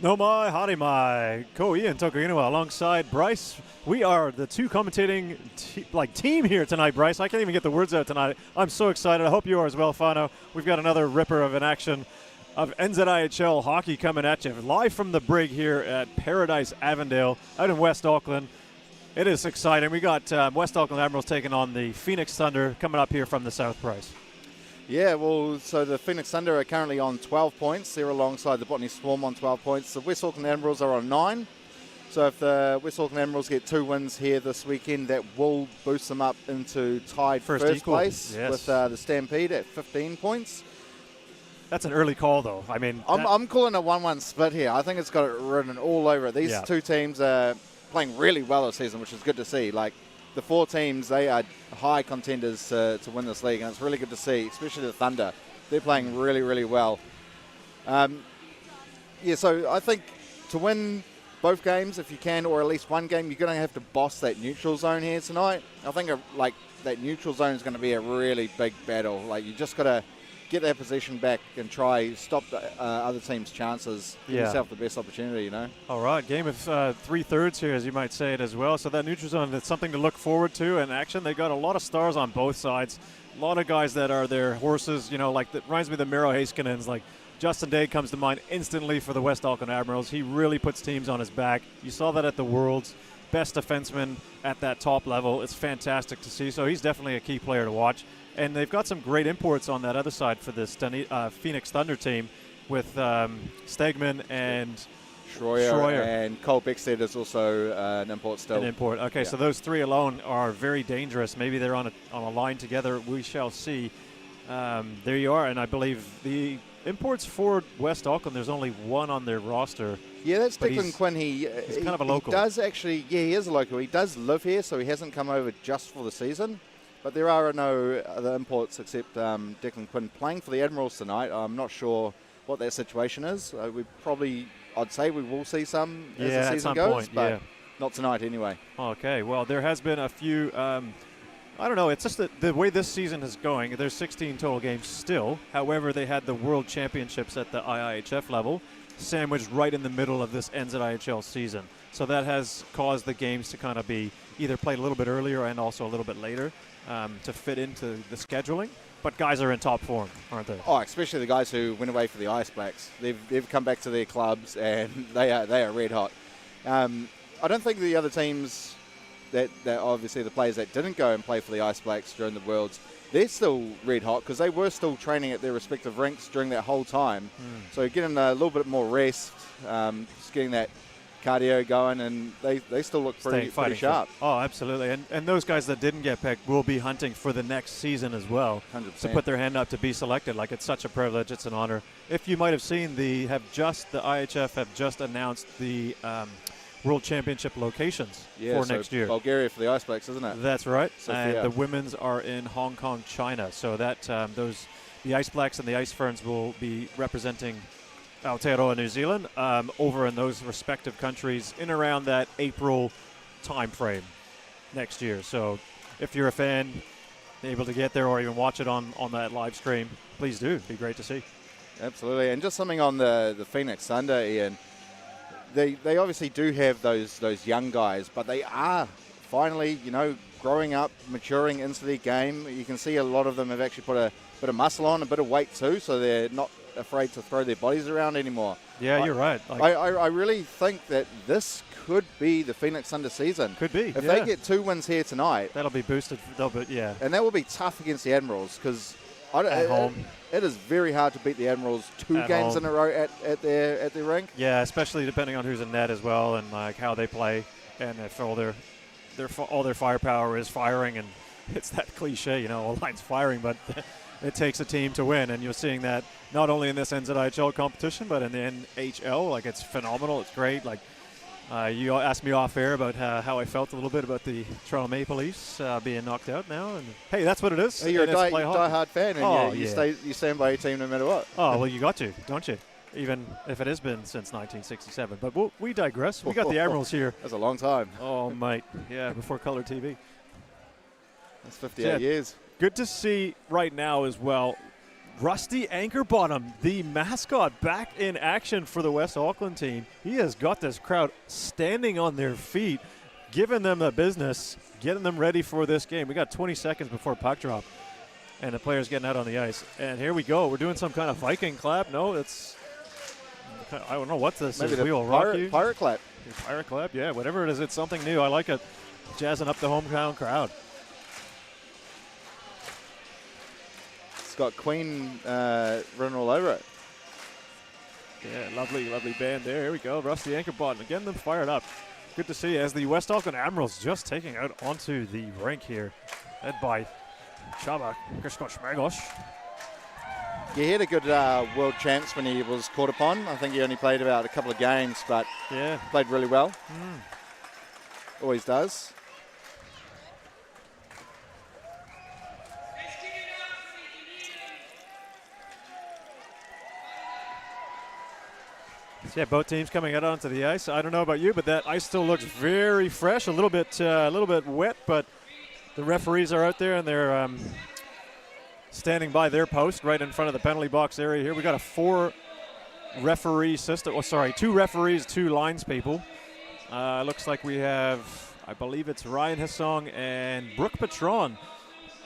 No mai, hare mai. Ko Ian Tokuinua alongside Bryce. We are the two commentating team here tonight, Bryce. I can't even get the words out tonight. I'm so excited. I hope you are as well, Fano. We've got another ripper of an action of NZIHL hockey coming at you live from the brig here at Paradise Avondale out in West Auckland. It is exciting. We got West Auckland Admirals taking on the Phoenix Thunder coming up here from the South, Bryce. Yeah, well, so the Phoenix Thunder are currently on 12 points. They're alongside the Botany Swarm on 12 points. The West Auckland Admirals are on 9. So if the West Auckland Admirals get 2 wins here this weekend, that will boost them up into tied first place with the Stampede at 15 points. That's an early call, though. I mean, I'm calling a 1-1 split here. I think it's got it written all over it. These two teams are playing really well this season, which is good to see. Like, the 4 teams, they are high contenders to win this league, and it's really good to see, especially the Thunder. They're playing really, really well. So I think to win both games, if you can, or at least one game, you're going to have to boss that neutral zone here tonight. I think that neutral zone is going to be a really big battle. Like, you just got to get that possession back and try stop the other team's chances. Give yourself the best opportunity, you know. All right, game of 3/3 here, as you might say it as well. So that neutral zone, it's something to look forward to in action. They got a lot of stars on both sides. A lot of guys that are their horses, you know, like that reminds me of the Miro Haskinens. Like Justin Day comes to mind instantly for the West Auckland Admirals. He really puts teams on his back. You saw that at the Worlds. Best defenseman at that top level. It's fantastic to see. So he's definitely a key player to watch. And they've got some great imports on that other side for this Phoenix Thunder team with Stegman and Schroyer. And Cole Beckstead is also an import still. An import. Okay, so those 3 alone are very dangerous. Maybe they're on a line together. We shall see. There you are. And I believe the imports for West Auckland, there's only 1 on their roster. Yeah, that's Declan Quinn. He's kind of a local. He does actually, he is a local. He does live here, so he hasn't come over just for the season. But there are no other imports except Declan Quinn playing for the Admirals tonight. I'm not sure what that situation is. I'd say we will see some as the season goes, but not tonight anyway. Okay, well, there has been a few, I don't know, it's just the way this season is going. There's 16 total games still. However, they had the World Championships at the IIHF level, sandwiched right in the middle of this NZIHL season. So that has caused the games to kind of be either played a little bit earlier and also a little bit later. To fit into the scheduling, but guys are in top form, aren't they? Oh, especially the guys who went away for the Ice Blacks. They've come back to their clubs and they are red hot. I don't think the other teams that obviously the players that didn't go and play for the Ice Blacks during the Worlds, they're still red hot because they were still training at their respective rinks during that whole time. So getting a little bit more rest, just getting that cardio going, and they still look pretty sharp. Oh, absolutely. And those guys that didn't get picked will be hunting for the next season as well. 100%. To put their hand up to be selected. Like, it's such a privilege. It's an honor. If you might have seen, the IHF have just announced the World Championship locations for next year. Bulgaria for the Ice Blacks, isn't it? That's right. Sofia. And the women's are in Hong Kong, China. So that the Ice Blacks and the Ice Ferns will be representing Aotearoa, New Zealand, over in those respective countries in around that April time frame next year. So if you're a fan, able to get there or even watch it on that live stream, please do. It'd be great to see. Absolutely. And just something on the Phoenix Thunder, Ian. They obviously do have those young guys, but they are finally, growing up, maturing into their game. You can see a lot of them have actually put a bit of muscle on, a bit of weight too, so they're not afraid to throw their bodies around anymore. Yeah, you're right. I really think that this could be the Phoenix Thunder season. Could be. If they get 2 wins here tonight, that'll be boosted. And that will be tough against the Admirals because at home, it is very hard to beat the Admirals 2 games in a row at their rink. Yeah, especially depending on who's in net as well and like how they play and if all their firepower is firing. And it's that cliche, all lines firing, but it takes a team to win, and you're seeing that not only in this NZIHL competition, but in the NHL. Like, it's phenomenal. It's great. Like, you asked me off air about how I felt a little bit about the Toronto Maple Leafs being knocked out now, and hey, that's what it is. Hey, you're a die-hard fan, and you stand by your team no matter what. Oh, well, you got to, don't you? Even if it has been since 1967. But we digress. We got the Admirals here. That's a long time. Oh, mate. Yeah, before color TV. That's 58 years. Good to see right now as well Rusty Anchorbottom, the mascot, back in action for the West Auckland team. He has got this crowd standing on their feet, giving them the business, getting them ready for this game. We got 20 seconds before puck drop, and the players getting out on the ice. And here we go. We're doing some kind of Viking clap. No, it's, I don't know what this Maybe is. the We will rock you. pirate clap. Pirate clap, yeah, whatever it is. It's something new. I like it. Jazzing up the hometown crowd. It's got Queen written all over it. Yeah, lovely, lovely band there. Here we go. Rusty Anchorbottom getting them fired up. Good to see as the West Auckland Admirals just taking out onto the rink here. Led by Chaba Krishkoshmagos. Yeah, he had a good world champs when he was called upon. I think he only played about a couple of games, but yeah, played really well. Always does. So yeah, both teams coming out onto the ice. I don't know about you, but that ice still looks very fresh. A little bit wet, but the referees are out there and they're standing by their post right in front of the penalty box area here. We got a 4-referee system. Oh, sorry, 2 referees, 2 lines people. Looks like we have, I believe it's Ryan Hissong and Brooke Patron.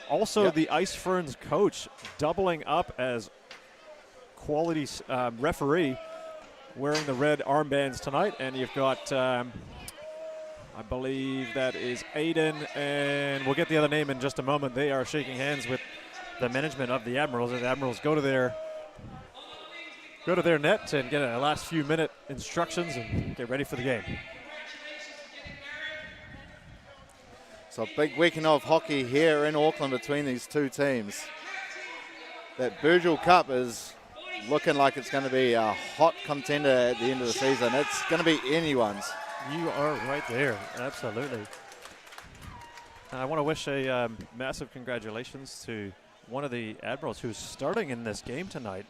Also the Ice Ferns coach, doubling up as quality referee, wearing the red armbands tonight. And you've got, I believe that is Aiden, and we'll get the other name in just a moment. They are shaking hands with the management of the Admirals as Admirals go to their net and get a last few minute instructions and get ready for the game. So a big weekend of hockey here in Auckland between these two teams. That Virgil Cup is looking like it's going to be a hot contender at the end of the season. It's going to be anyone's. You are right there, absolutely. And I want to wish a massive congratulations to one of the Admirals who's starting in this game tonight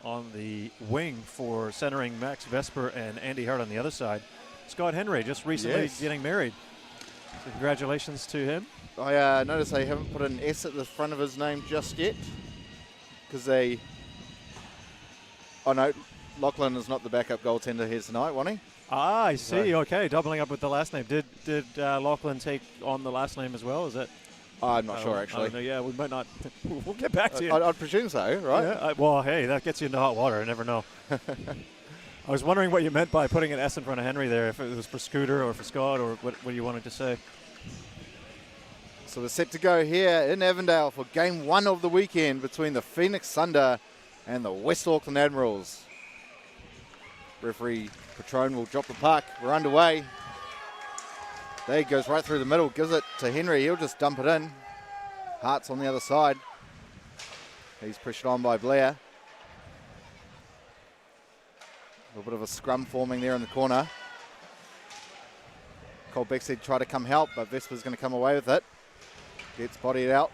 on the wing for centering Max Vesper and Andy Hart on the other side. Scott Henry just recently getting married. So congratulations to him. I notice they haven't put an S at the front of his name just yet because they... Oh no, Lachlan is not the backup goaltender here tonight, wasn't he? Ah, I see. So. Okay, doubling up with the last name. Did Lachlan take on the last name as well? Is that? I'm not sure, actually. No, yeah, we might not. We'll get back to you. I'd presume so, right? Yeah, well, hey, that gets you into hot water. I never know. I was wondering what you meant by putting an S in front of Henry there, if it was for Scooter or for Scott or what you wanted to say. So we're set to go here in Avondale for game 1 of the weekend between the Phoenix Thunder and the West Auckland Admirals. Referee Patron will drop the puck. We're underway. There he goes right through the middle, gives it to Henry. He'll just dump it in. Hart's on the other side. He's pressured on by Blair. A little bit of a scrum forming there in the corner. Cole Beckstead tried to come help, but Vesper's going to come away with it. Gets bodied out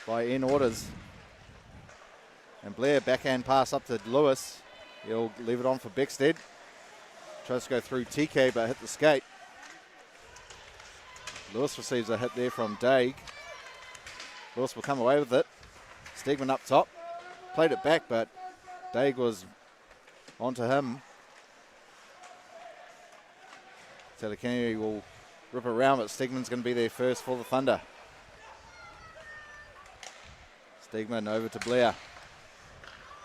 by Ian Orders. And Blair, backhand pass up to Lewis. He'll leave it on for Beckstead. Tries to go through TK, but hit the skate. Lewis receives a hit there from Daig. Lewis will come away with it. Stegman up top. Played it back, but Daig was onto him. Telekini will rip it around, but Stegman's going to be there first for the Thunder. Stegman over to Blair.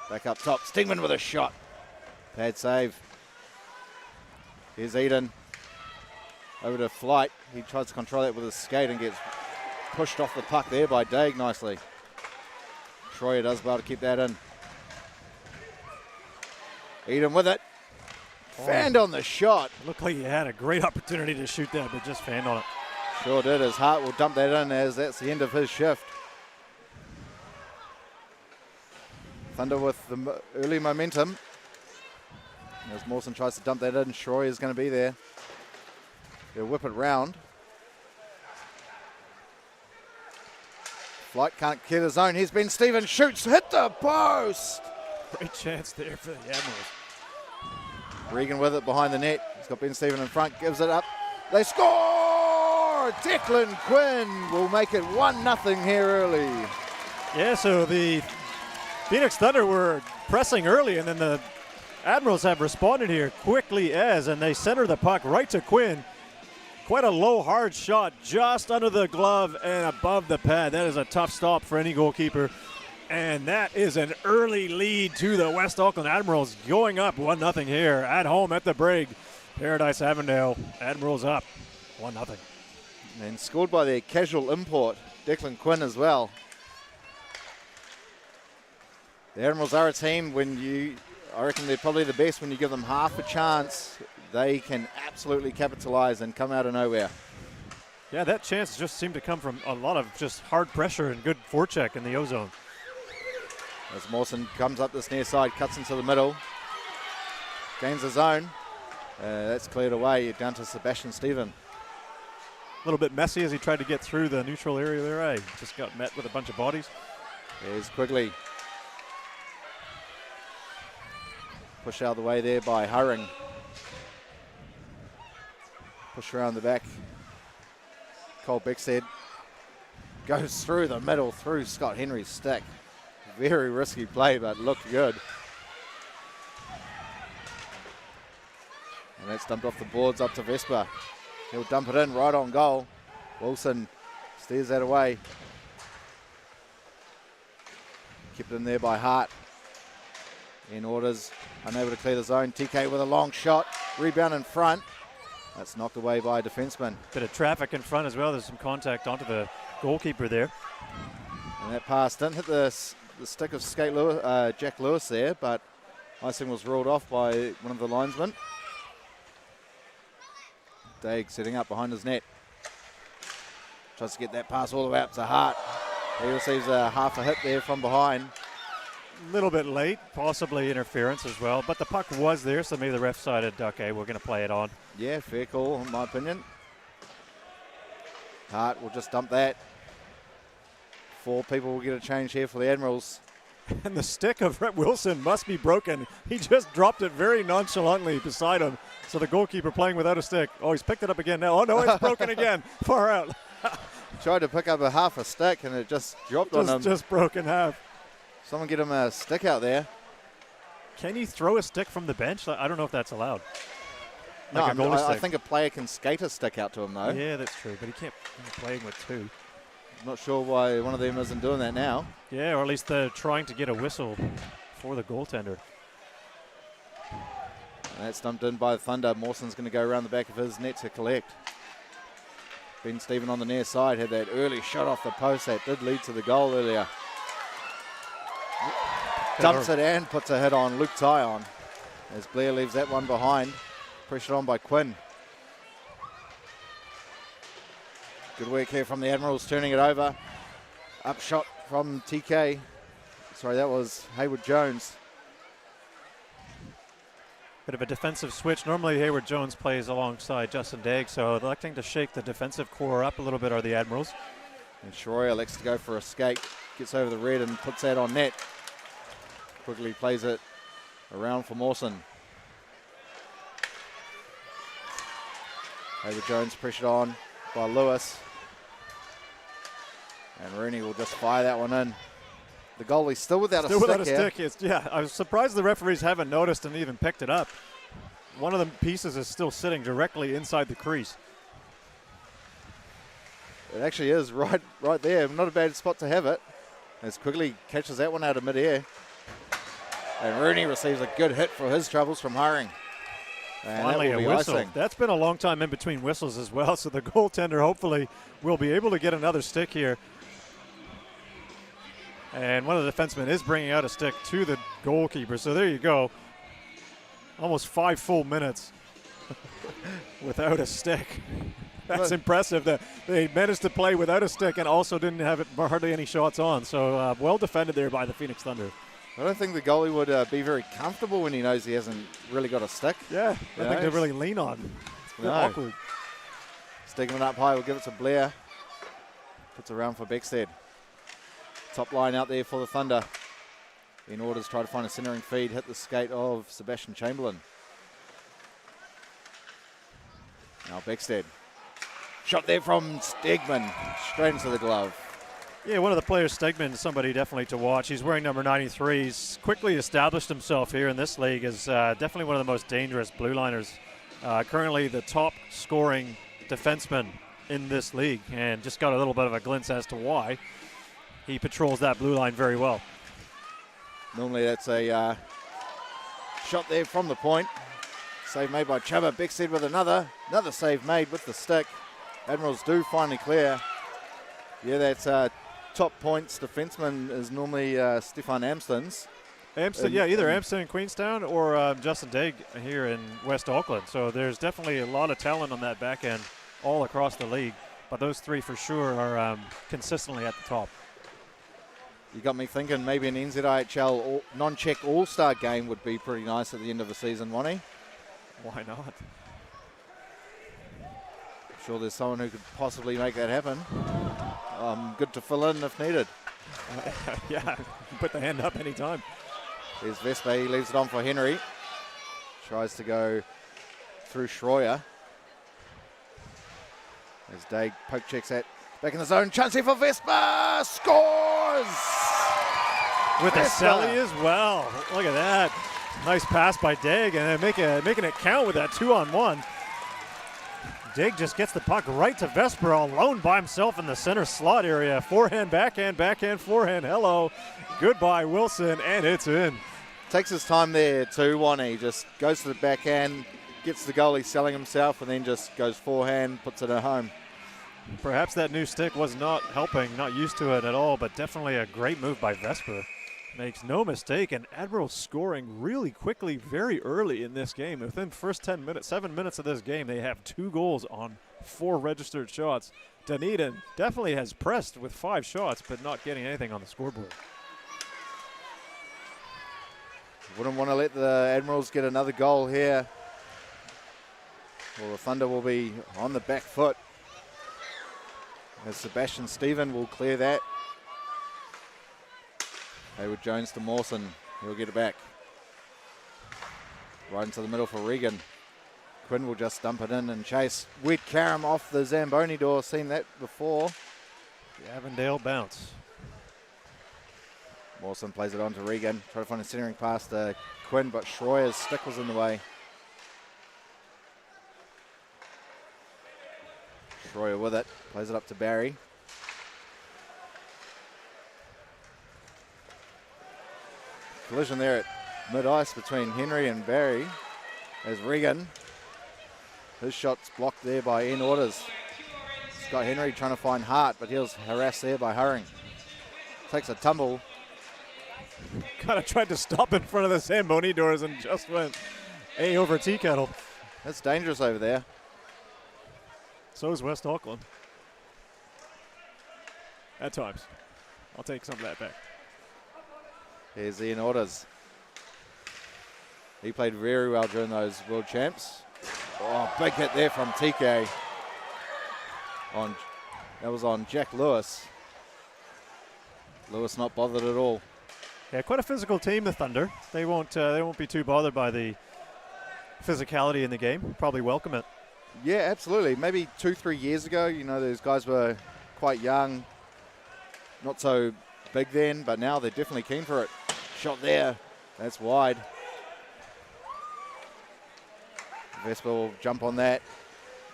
Back up top. Stegman with a shot. Bad save. Here's Eden. Over to Flight. He tries to control that with his skate and gets pushed off the puck there by Daig nicely. Troyer does well to keep that in. Eden with it. Fanned on the shot. Looked like he had a great opportunity to shoot that, but just fanned on it. Sure did. His Hart will dump that in as that's the end of his shift. Thunder with the early momentum. As Mawson tries to dump that in, Troy is going to be there. They'll whip it round. Flight can't clear the zone. Here's Ben Stevens. Shoots. Hit the post. Great chance there for the Admirals. Regan with it behind the net. He's got Ben Stevens in front. Gives it up. They score! Declan Quinn will make it 1-0 here early. Yeah, so the Phoenix Thunder were pressing early, and then the Admirals have responded here quickly and they center the puck right to Quinn. Quite a low, hard shot just under the glove and above the pad. That is a tough stop for any goalkeeper. And that is an early lead to the West Auckland Admirals, going up 1-0 here at home at the Brig. Paradise Avondale, Admirals up 1-0. And scored by their casual import, Declan Quinn, as well. The Admirals are a team I reckon they're probably the best when you give them half a chance. They can absolutely capitalize and come out of nowhere. Yeah, that chance just seemed to come from a lot of just hard pressure and good forecheck in the O-zone. As Mawson comes up this near side, cuts into the middle, gains the zone. That's cleared away down to Sebastian Stephen. A little bit messy as he tried to get through the neutral area there. Just got met with a bunch of bodies. There's Quigley. Push out of the way there by Hurring. Push around the back. Cole Beckstead goes through the middle, through Scott Henry's stick. Very risky play, but looked good. And that's dumped off the boards up to Vespa. He'll dump it in right on goal. Wilson steers that away. Kept in there by Hart. In orders, unable to clear the zone. TK with a long shot. Rebound in front. That's knocked away by a defenseman. Bit of traffic in front as well. There's some contact onto the goalkeeper there. And that pass didn't hit the stick of Jack Lewis there, but icing was ruled off by one of the linesmen. Daig setting up behind his net. Tries to get that pass all the way up to Hart. He receives a half a hit there from behind. A little bit late, possibly interference as well, but the puck was there, so maybe the ref decided, okay, we're going to play it on. Yeah, fair call, in my opinion. Hart will just dump that. 4 people will get a change here for the Admirals. And the stick of Rhett Wilson must be broken. He just dropped it very nonchalantly beside him. So the goalkeeper playing without a stick. Oh, he's picked it up again now. Oh, no, it's broken again. Far out. Tried to pick up a half a stick, and it just dropped on him. Just broken half. Someone get him a stick out there. Can you throw a stick from the bench? I don't know if that's allowed. No, like a goalie I stick. think a player can skate a stick out to him, though. Yeah, that's true, but he can't be playing with 2. Not sure why one of them isn't doing that now. Yeah, or at least they're trying to get a whistle for the goaltender. And that's dumped in by the Thunder. Mawson's going to go around the back of his net to collect. Ben Stephen on the near side had that early shot off the post that did lead to the goal earlier. Dumps it and puts a hit on Luke Tyon as Blair leaves that one behind. Pressured on by Quinn. Good work here from the Admirals, turning it over. Up shot from TK. Sorry, that was Hayward Jones. Bit of a defensive switch. Normally Hayward Jones plays alongside Justin Daig, so electing to shake the defensive core up a little bit are the Admirals. And Shroyer elects to go for a skate. Gets over the red and puts that on net. Quickly plays it around for Mawson. Hayward Jones pressured on by Lewis. And Rooney will just fire that one in. The goalie's still without a stick here. Yeah, I was surprised the referees haven't noticed and even picked it up. One of the pieces is still sitting directly inside the crease. It actually is right there. Not a bad spot to have it. As Quigley catches that one out of midair. And Rooney receives a good hit for his troubles from Hurring. And finally that will a be whistle. icing. That's been a long time in between whistles as well, so the goaltender hopefully will be able to get another stick here. And one of the defensemen is bringing out a stick to the goalkeeper. So there you go. Almost 5 full minutes without a stick. That's impressive that they managed to play without a stick and also didn't have hardly any shots on. So well defended there by the Phoenix Thunder. I don't think the goalie would be very comfortable when he knows he hasn't really got a stick. Yeah, nothing to really lean on. It's a bit awkward. Sticking it up high, we'll give it to Blair. Puts it around for Beckstead. Top line out there for the Thunder. In order to try to find a centering feed, hit the skate of Sebastian Chamberlain. Now Beckstead. Shot there from Stegman, straight into the glove. Yeah, one of the players, Stegman, is somebody definitely to watch. He's wearing number 93. He's quickly established himself here in this league as definitely one of the most dangerous blue liners. Currently the top scoring defenseman in this league, and just got a little bit of a glimpse as to why. He patrols that blue line very well. Normally that's a shot there from the point. Save made by Chubba. Beckstead with another save made with the stick. Admirals do finally clear. Yeah, that's top points defenseman is normally Stefan Amstons. Either Amston in Queenstown or Justin Daig here in West Auckland. So there's definitely a lot of talent on that back end all across the league. But those three for sure are consistently at the top. You got me thinking maybe an NZIHL non-check all-star game would be pretty nice at the end of the season, Wani. Why not? I'm sure there's someone who could possibly make that happen. Good to fill in if needed. Yeah, put the hand up anytime. There's Vespa, he leaves it on for Henry. Tries to go through Schroyer. As Daig poke checks that. Back in the zone, chance here for Vespa! Scores! With a celly as well. Look at that. Nice pass by Daig, and then making it count with that 2-on-1. Daig just gets the puck right to Vesper alone by himself in the center slot area. Forehand, backhand, forehand. Hello. Goodbye, Wilson, and it's in. Takes his time there too, Wani. Just goes to the backhand, gets the goalie selling himself, and then just goes forehand, puts it at home. Perhaps that new stick was not helping, not used to it at all, but definitely a great move by Vesper. Makes no mistake, and Admirals scoring really quickly very early in this game. Within first 7 minutes of this game, they have 2 goals on 4 registered shots. Dunedin definitely has pressed with 5 shots, but not getting anything on the scoreboard. Wouldn't want to let the Admirals get another goal here. Well, the Thunder will be on the back foot as Sebastian Stephen will clear that. Hayward Jones to Mawson. He'll get it back. Right into the middle for Regan. Quinn will just dump it in and chase. Wet Karam off the Zamboni door. Seen that before. The Avondale bounce. Mawson plays it on to Regan. Try to find a centering pass to Quinn, but Schroyer's stick was in the way. Schroyer with it. Plays it up to Barry. Collision there at mid-ice between Henry and Barry as Regan. His shot's blocked there by Ian Orders. Scott Henry trying to find Hart, but he was harassed there by Hurring. Takes a tumble. Kind of tried to stop in front of the Zamboni doors and just went A over tea kettle. That's dangerous over there. So is West Auckland. At times. I'll take some of that back. Here's Ian Orders. He played very well during those World Champs. Oh, big hit there from TK. That was on Jack Lewis. Lewis not bothered at all. Yeah, quite a physical team, the Thunder. They won't be too bothered by the physicality in the game. Probably welcome it. Yeah, absolutely. Maybe 2-3 years ago, those guys were quite young, not so big then, but now they're definitely keen for it. Shot there. That's wide. Vespa will jump on that.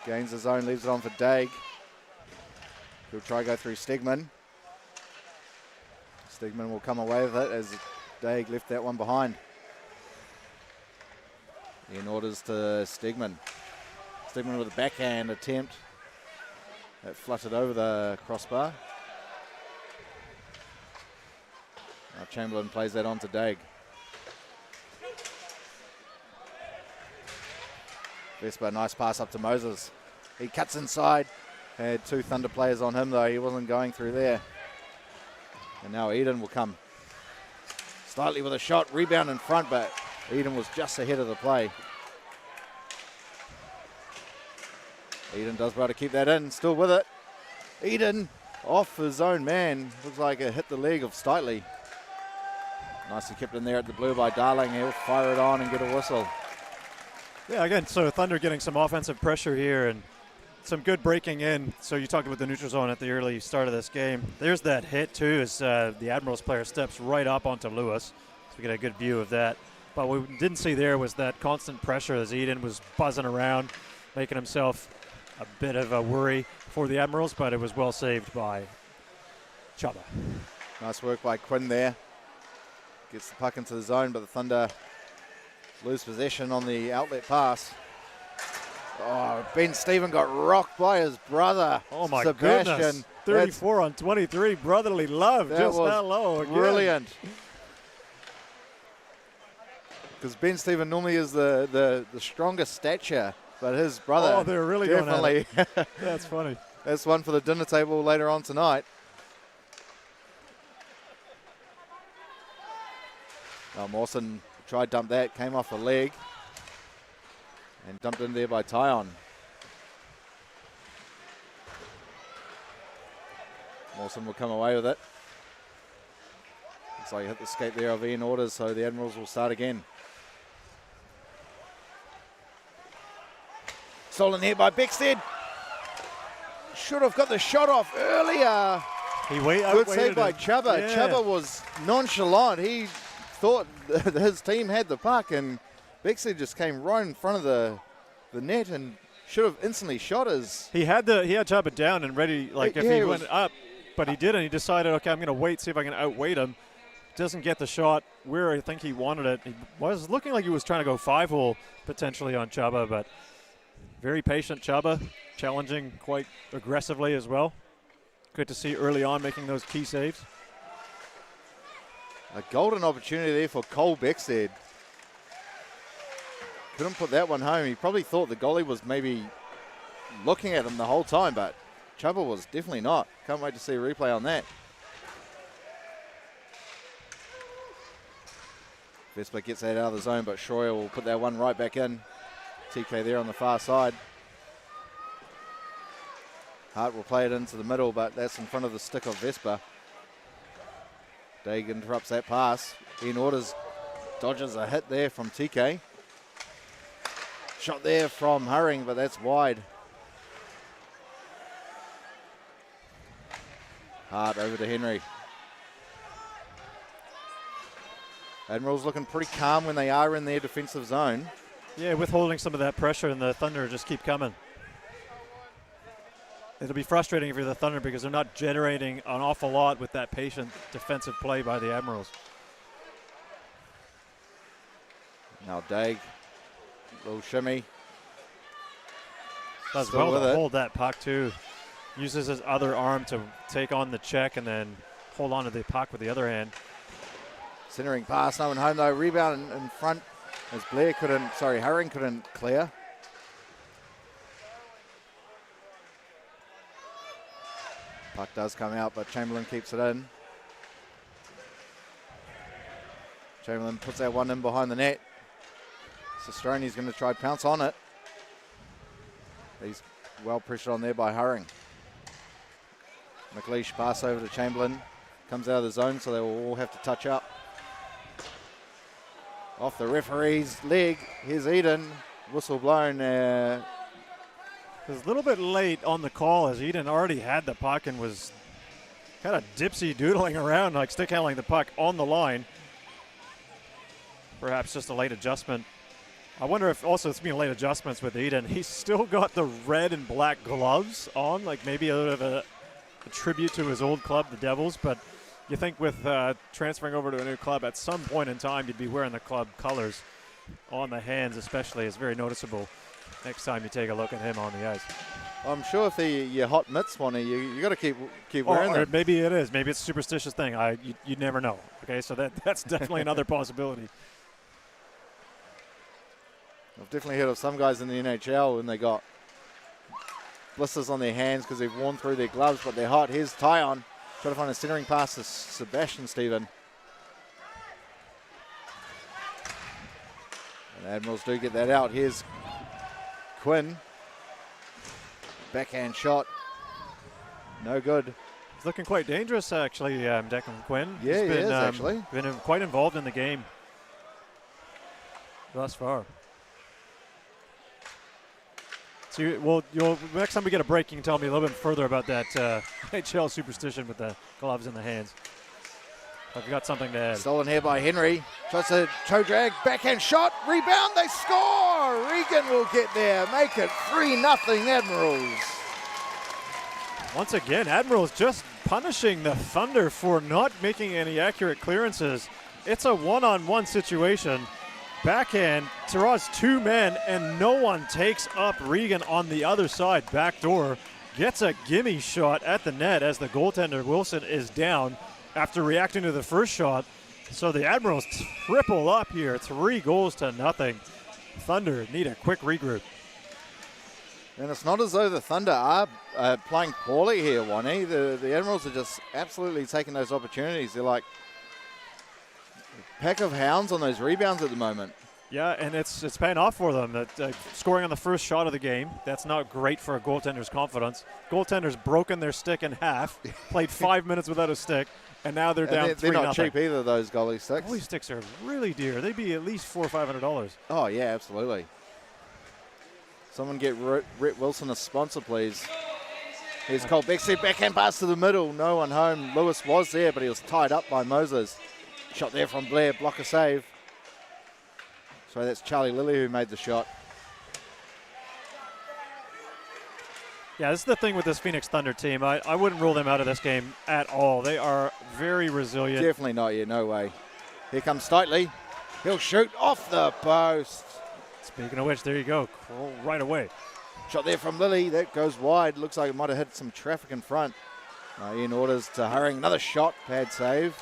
Gains the zone, leaves it on for Daig. He'll try to go through Stegman. Stegman will come away with it as Daig left that one behind. In orders to Stegman. Stegman with a backhand attempt. That fluttered over the crossbar. Now Chamberlain plays that on to Daig. Vespa, nice pass up to Moses. He cuts inside. Had 2 Thunder players on him though. He wasn't going through there. And now Eden will come slightly with a shot. Rebound in front, but Eden was just ahead of the play. Eden does well to keep that in. Still with it. Eden off his own man. Looks like it hit the leg of Stitley. Nicely kept in there at the blue by Darling. He'll fire it on and get a whistle. Yeah, again, so Thunder getting some offensive pressure here, and some good breaking in. So you talked about the neutral zone at the early start of this game. There's that hit too, as the Admirals player steps right up onto Lewis. So we get a good view of that. But what we didn't see there was that constant pressure as Eden was buzzing around, making himself a bit of a worry for the Admirals, but it was well saved by Chuba. Nice work by Quinn there. Gets the puck into the zone, but the Thunder lose possession on the outlet pass. Oh, Ben Stephen got rocked by his brother. Oh my Sebastian. goodness. 34 on 23, brotherly love. That Just was that low again. Brilliant. Because Ben Stephen normally is the strongest stature, but his brother. Oh, they're really definitely. going at it. That's funny. That's one for the dinner table later on tonight. Mawson tried dump that, came off a leg, and dumped in there by Tyon. Mawson will come away with it. Looks like he hit the skate there of Ian Orders, so the Admirals will start again. Stolen here by Beckstead. Should have got the shot off earlier. Good save by Chuba. Yeah. Chuba was nonchalant. He thought that his team had the puck, and Beckstead just came right in front of the net and should have instantly shot his. He had Chuba down and ready, like if Yeah, he went up, but he didn't. He decided, okay, I'm going to wait, see if I can outweight him. Doesn't get the shot where I think he wanted it. He was looking like he was trying to go 5-hole potentially on Chuba, but very patient Chuba, challenging quite aggressively as well. Good to see early on making those key saves. A golden opportunity there for Cole Beckstead. Couldn't put that one home. He probably thought the goalie was maybe looking at him the whole time, but Chuba was definitely not. Can't wait to see a replay on that. Vespa gets that out of the zone, but Schroyer will put that one right back in. TK there on the far side. Hart will play it into the middle, but that's in front of the stick of Vespa. Daig interrupts that pass. Ian Orders dodges a hit there from TK. Shot there from Hurring, but that's wide. Hart over to Henry. Admirals looking pretty calm when they are in their defensive zone. Yeah, withholding some of that pressure, and the Thunder just keep coming. It'll be frustrating if you're the Thunder because they're not generating an awful lot with that patient defensive play by the Admirals. Now Daig, little shimmy. Does Still well with to it. hold that puck too. Uses his other arm to take on the check and then hold on to the puck with the other hand. Centering pass, no one home though. Rebound in front as Hurring couldn't clear. Puck does come out, but Chamberlain keeps it in. Chamberlain puts that one in behind the net. Sestroni's going to try pounce on it. He's well pressured on there by Hurring. McLeish pass over to Chamberlain. Comes out of the zone, so they will all have to touch up. Off the referee's leg. Here's Eden. Whistle blown. It was a little bit late on the call as Eden already had the puck and was kind of dipsy doodling around, like stick handling the puck on the line. Perhaps just a late adjustment. I wonder if also it's been late adjustments with Eden. He's still got the red and black gloves on, like maybe a bit of a tribute to his old club, the Devils. But you think with transferring over to a new club, at some point in time, you'd be wearing the club colors on the hands, especially. It's very noticeable next time you take a look at him on the ice. I'm sure if your hot mitts want to, you got to keep wearing Or them. maybe it is. Maybe it's a superstitious thing. You never know. Okay, so that's definitely another possibility. I've definitely heard of some guys in the NHL when they got blisters on their hands because they've worn through their gloves, but they're hot. Here's Tyon. Trying to find a centering pass to Sebastian Stephen. And the Admirals do get that out. Here's Quinn. Backhand shot. No good. He's looking quite dangerous, actually, Declan Quinn. Yeah, He's he is, actually. Been quite involved in the game thus far. So you'll next time we get a break, you can tell me a little bit further about that NZIHL superstition with the gloves in the hands. I've got something to add. Stolen here by Henry. Tries to toe drag, backhand shot, rebound, they score! Regan will get there, make it 3-0 Admirals. Once again, Admirals just punishing the Thunder for not making any accurate clearances. It's a one-on-one situation. Backhand, Taraz 2 men, and no one takes up Regan on the other side. Backdoor, gets a gimme shot at the net as the goaltender Wilson is down after reacting to the first shot. So the Admirals triple up here, 3-0. Thunder need a quick regroup. And it's not as though the Thunder are playing poorly here, Wani. The Admirals are just absolutely taking those opportunities. They're like a pack of hounds on those rebounds at the moment. Yeah, and it's paying off for them. Scoring on the first shot of the game, that's not great for a goaltender's confidence. Goaltender's broken their stick in half, played 5 minutes without a stick, and now they're down 3-0. They're not cheap either, those goalie sticks. Goalie sticks are really dear. They'd be at least $400 or $500. Oh, yeah, absolutely. Someone get Rhett Wilson a sponsor, please. Here's Cole Bexley, backhand pass to the middle. No one home. Lewis was there, but he was tied up by Moses. Shot there from Blair, blocker save. So that's Charlie Lilly who made the shot. Yeah, this is the thing with this Phoenix Thunder team. I wouldn't rule them out of this game at all. They are very resilient. Definitely not yet, no way. Here comes Stitley. He'll shoot off the post. Speaking of which, there you go, right away. Shot there from Lilly, that goes wide. Looks like it might have hit some traffic in front. Ian orders to Herring, another shot, pad save.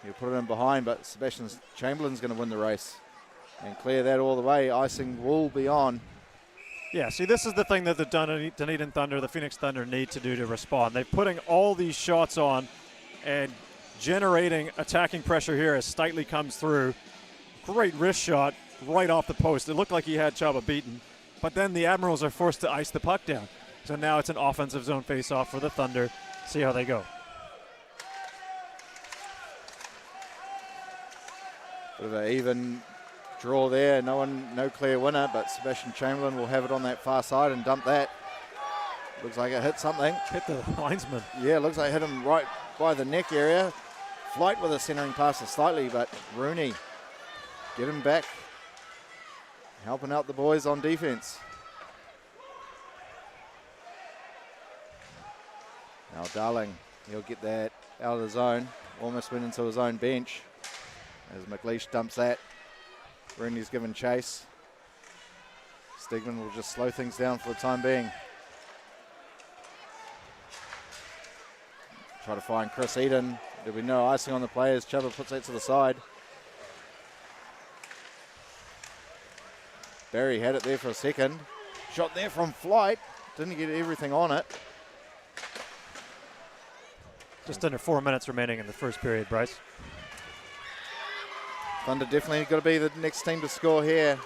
He'll put it in behind, but Sebastian Chamberlain's going to win the race and clear that all the way. Icing will be on. Yeah, see, this is the thing that the Dunedin Thunder, the Phoenix Thunder need to do to respond. They're putting all these shots on and generating attacking pressure here as Stitley comes through. Great wrist shot right off the post. It looked like he had Chaba beaten, but then the Admirals are forced to ice the puck down. So now it's an offensive zone face-off for the Thunder. See how they go. Bit of an even draw there. No clear winner, but Sebastian Chamberlain will have it on that far side and dump that. Looks like it hit something. Hit the linesman. Yeah, looks like it hit him right by the neck area. Flight with a centering pass to Slightly, but Rooney get him back. Helping out the boys on defense. Now Darling, he'll get that out of the zone. Almost went into his own bench as McLeish dumps that. Rooney's given chase. Stegman will just slow things down for the time being. Try to find Chris Eden. There'll be no icing on the play as Chuba puts that to the side. Barry had it there for a second. Shot there from Flight. Didn't get everything on it. Just under 4 minutes remaining in the first period, Bryce. Thunder definitely got to be the next team to score here.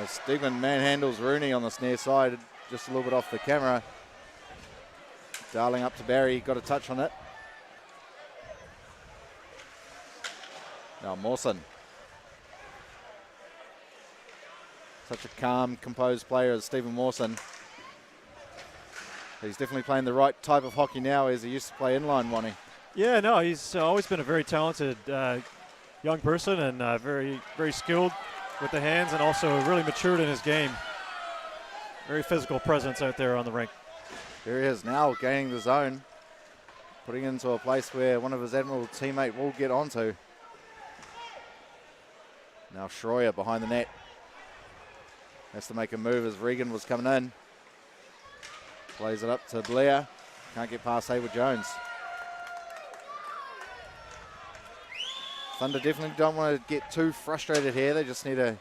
Stegman manhandles Rooney on this near side, just a little bit off the camera. Darling up to Barry, got a touch on it. Now Mawson. Such a calm, composed player as Stephen Mawson. He's definitely playing the right type of hockey now as he used to play inline, Wani. Yeah, no, he's always been a very talented young person and very, very skilled with the hands and also really matured in his game. Very physical presence out there on the rink. There he is now, gaining the zone. Putting it into a place where one of his Admiral teammate will get onto. Now Schroyer behind the net. Has to make a move as Regan was coming in. Plays it up to Blair. Can't get past Hayward Jones. Thunder definitely don't want to get too frustrated here. They just need to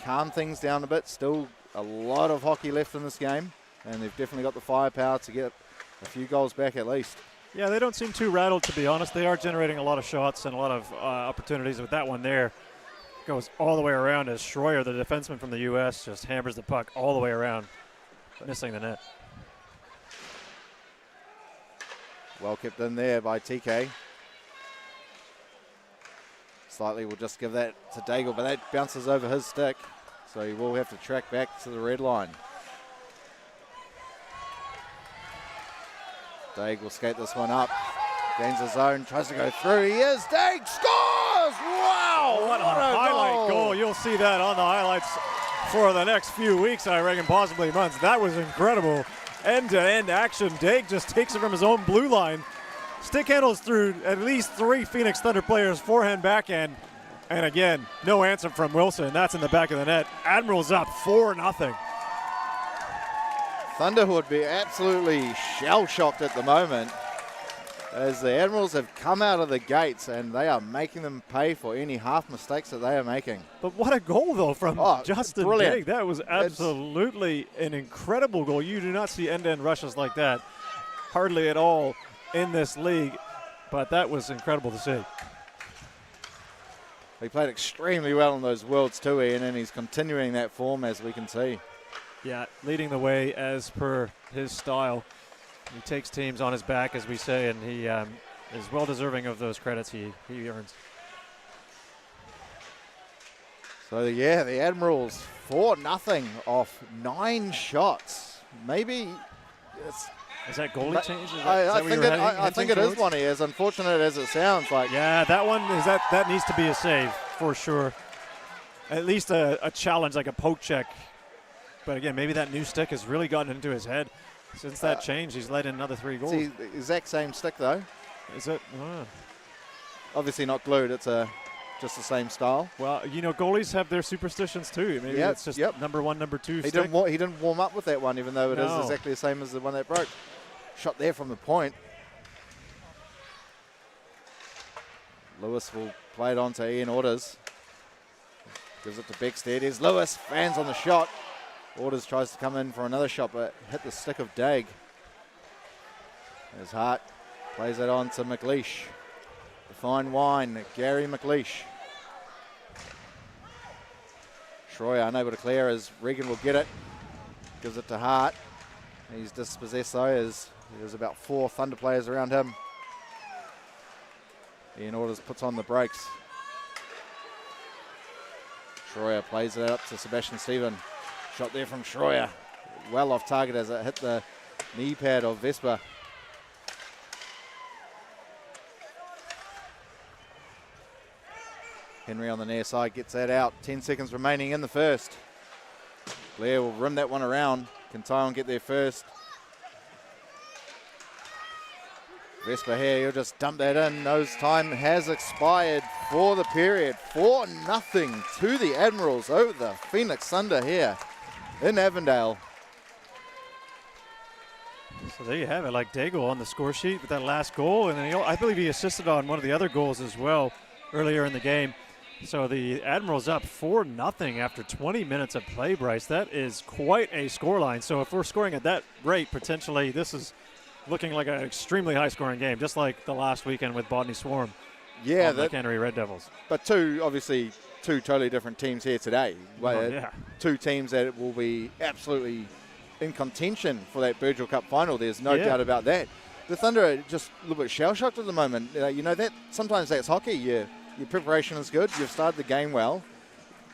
calm things down a bit. Still a lot of hockey left in this game, and they've definitely got the firepower to get a few goals back at least. Yeah, they don't seem too rattled, to be honest. They are generating a lot of shots and a lot of opportunities with that one there. Goes all the way around as Schroyer, the defenseman from the U.S., just hammers the puck all the way around, missing the net. Well kept in there by TK. Slightly will just give that to Daigle, but that bounces over his stick. So he will have to track back to the red line. Daig will skate this one up. Gains his own, tries to go through. He is. Daig scores! Wow! What a highlight goal. You'll see that on the highlights for the next few weeks, I reckon, possibly months. That was incredible. End-to-end action. Daig just takes it from his own blue line. Stick handles through at least 3 Phoenix Thunder players, forehand, backhand. And again, no answer from Wilson. That's in the back of the net. Admirals up 4-0. Thunder would be absolutely shell-shocked at the moment as the Admirals have come out of the gates and they are making them pay for any half mistakes that they are making. But what a goal, though, from Justin brilliant. Daig. That was absolutely an incredible goal. You do not see end-to-end rushes like that hardly at all in this league, but that was incredible to see. He played extremely well in those Worlds too, Ian, and he's continuing that form as we can see. Yeah, leading the way as per his style. He takes teams on his back, as we say, and he is well deserving of those credits he earns. So, yeah, the Admirals 4-0 off 9 shots. Maybe it's... Is that goalie change? I think it is one, as unfortunate as it sounds like. Yeah, that one is that needs to be a save for sure. At least a challenge, like a poke check. But again, maybe that new stick has really gotten into his head. Since that change, he's let in another 3 goals. It's the exact same stick, though. Is it? Obviously not glued. It's just the same style. Well, you know, goalies have their superstitions too. Maybe it's just number 1, number 2 he stick. Didn't warm up with that one, even though it is exactly the same as the one that broke. Shot there from the point. Lewis will play it on to Ian Orders. Gives it to Beckstead. Here's Lewis. Fans on the shot. Orders tries to come in for another shot, but hit the stick of Daig. There's Hart. Plays it on to McLeish. The fine wine, Gary McLeish. Schroyer unable to clear as Regan will get it. Gives it to Hart. He's dispossessed though as there's about 4 Thunder players around him. Ian Orders puts on the brakes. Schroyer plays it up to Sebastian Stephen. Shot there from Schroyer. Well off target as it hit the knee pad of Vespa. Henry on the near side gets that out. 10 seconds remaining in the first. Blair will rim that one around. Can Tyon get there first? Vespa here, he'll just dump that in. Nose time has expired for the period. 4-0 to the Admirals over the Phoenix Thunder here in Avondale. So there you have it, like Daigle on the score sheet with that last goal, and then I believe he assisted on one of the other goals as well earlier in the game. So the Admirals up 4-0 after 20 minutes of play, Bryce. That is quite a scoreline. So if we're scoring at that rate, potentially this is looking like an extremely high-scoring game, just like the last weekend with Bodney Swarm. Yeah, the Canterbury Red Devils. But two totally different teams here today. Two teams that will be absolutely in contention for that Burgess Cup final. There's no doubt about that. The Thunder are just a little bit shell-shocked at the moment. You know that sometimes that's hockey. Your preparation is good. You've started the game well,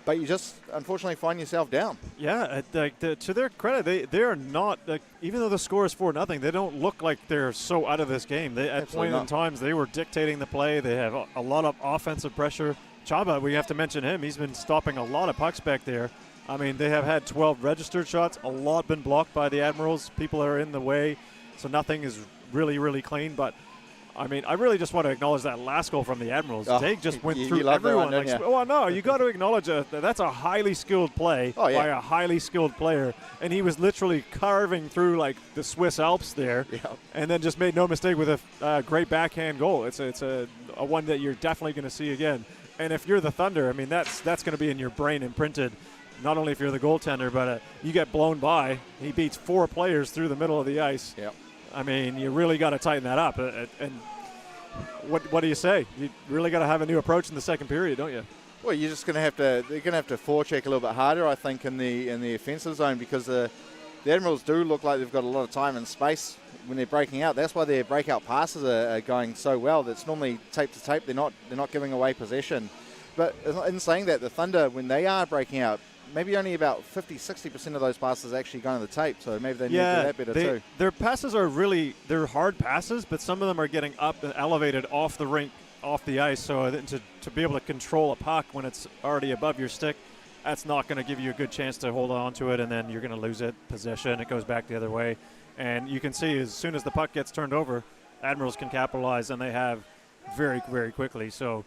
but you just unfortunately find yourself down. Yeah, to their credit, they are not, even though the score is 4-0, they don't look like they're so out of this game. At point in times, they were dictating the play. They have a lot of offensive pressure. Chaba, we have to mention him. He's been stopping a lot of pucks back there. I mean, they have had 12 registered shots. A lot been blocked by the Admirals. People are in the way, so nothing is really, really clean. But I mean, I really just want to acknowledge that last goal from the Admirals. Daig just went through everyone. No, you got to acknowledge that's a highly skilled play by a highly skilled player, and he was literally carving through like the Swiss Alps there, and then just made no mistake with a great backhand goal. It's a one that you're definitely going to see again. And if you're the Thunder, I mean, that's going to be in your brain imprinted. Not only if you're the goaltender, but you get blown by. He beats 4 players through the middle of the ice. Yep. I mean, you really got to tighten that up. And what do you say? You really got to have a new approach in the second period, don't you? Well, you're just going to have to. They're going to have to forecheck a little bit harder, I think, in the offensive zone, because the Admirals do look like they've got a lot of time and space when they're breaking out. That's why their breakout passes are going so well. That's normally tape to tape. They're not giving away possession. But in saying that, the Thunder, when they are breaking out, maybe only about 50-60% of those passes actually go on the tape, so maybe they need to do that better too. Their passes are they're hard passes, but some of them are getting up and elevated off the rink, off the ice, so to be able to control a puck when it's already above your stick, that's not going to give you a good chance to hold on to it, and then you're going to lose it, possession, it goes back the other way. And you can see as soon as the puck gets turned over, Admirals can capitalize, and they have very, very quickly. So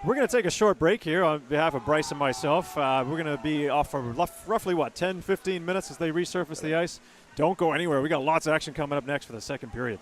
we're going to take a short break here on behalf of Bryce and myself. We're going to be off for roughly, 10-15 minutes as they resurface the ice. Don't go anywhere. We got lots of action coming up next for the second period.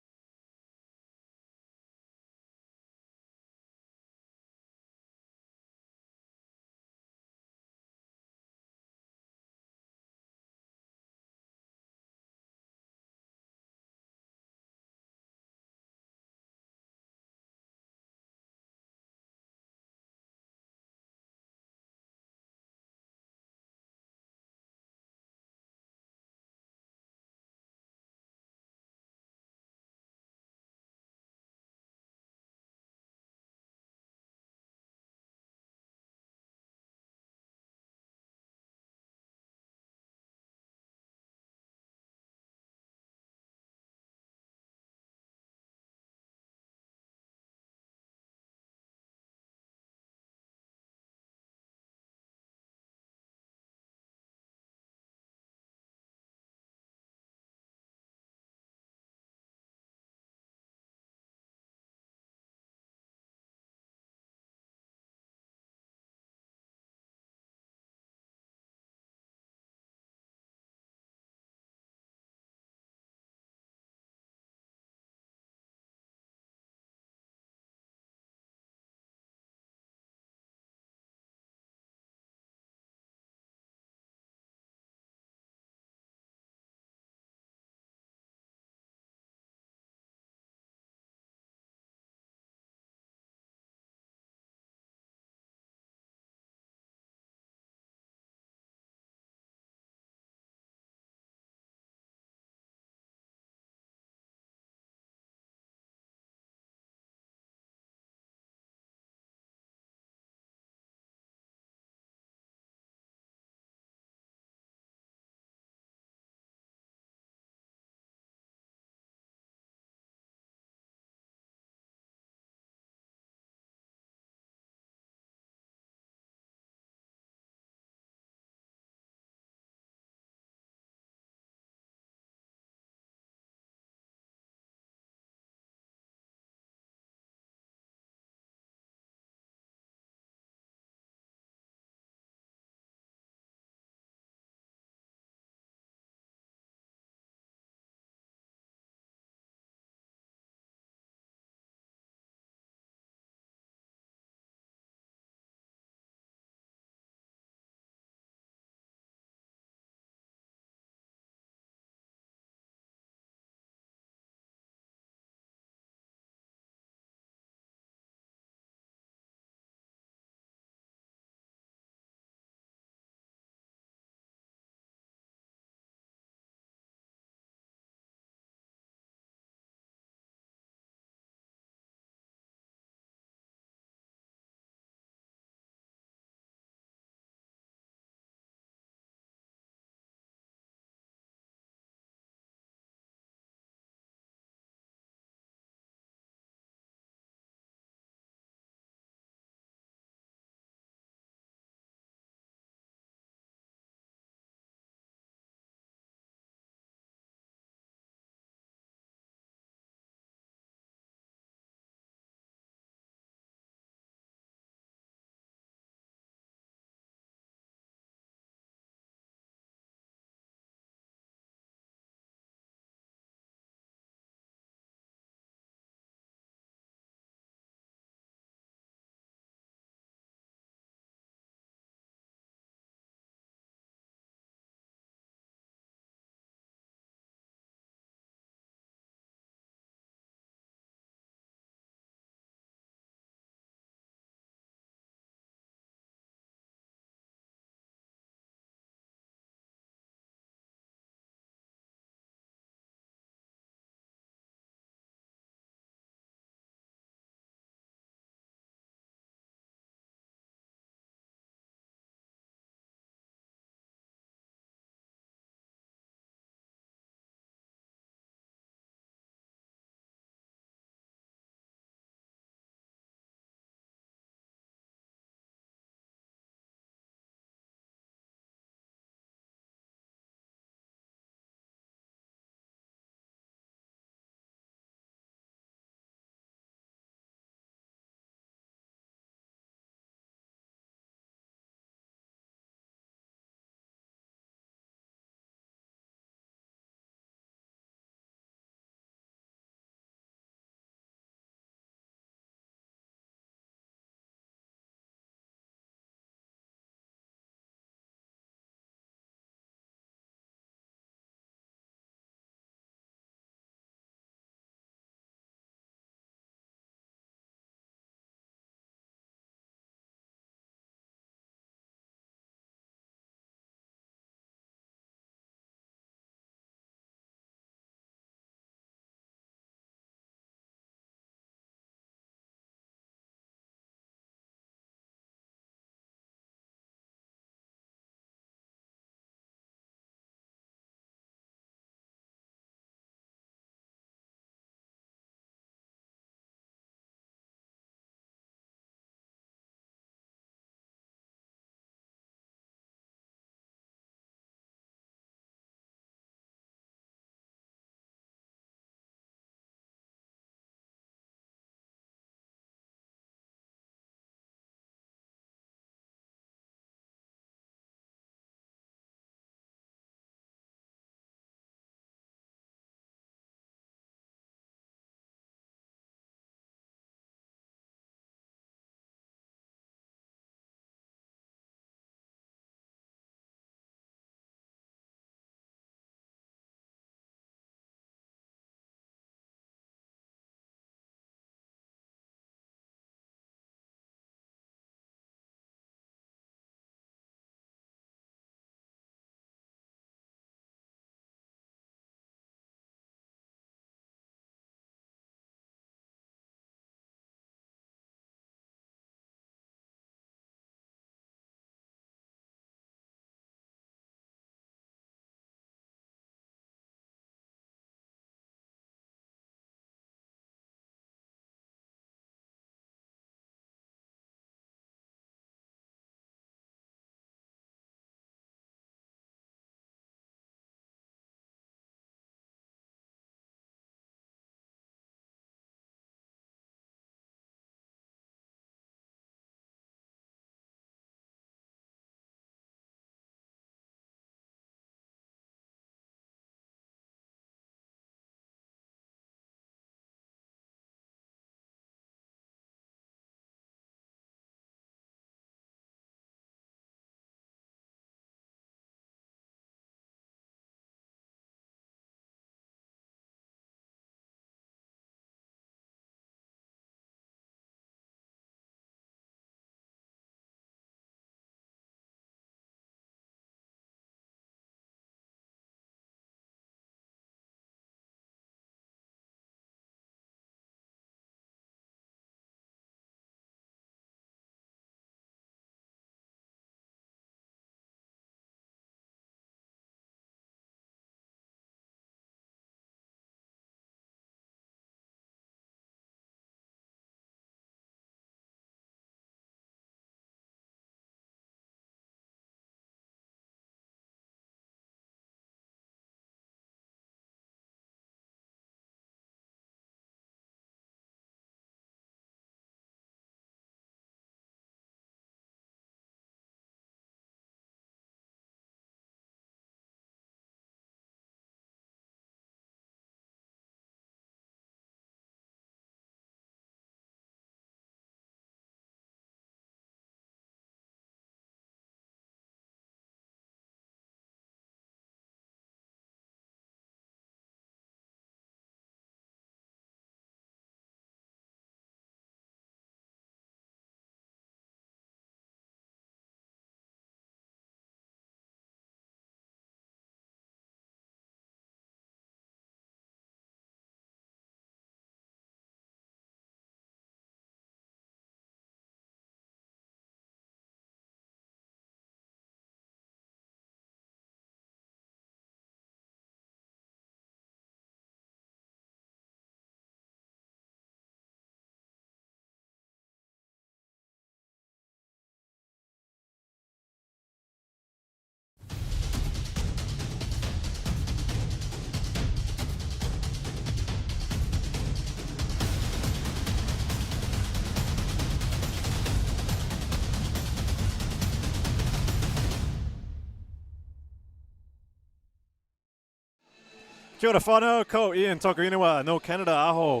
Kia ora whanau, ko Ian toku inua no Canada aho.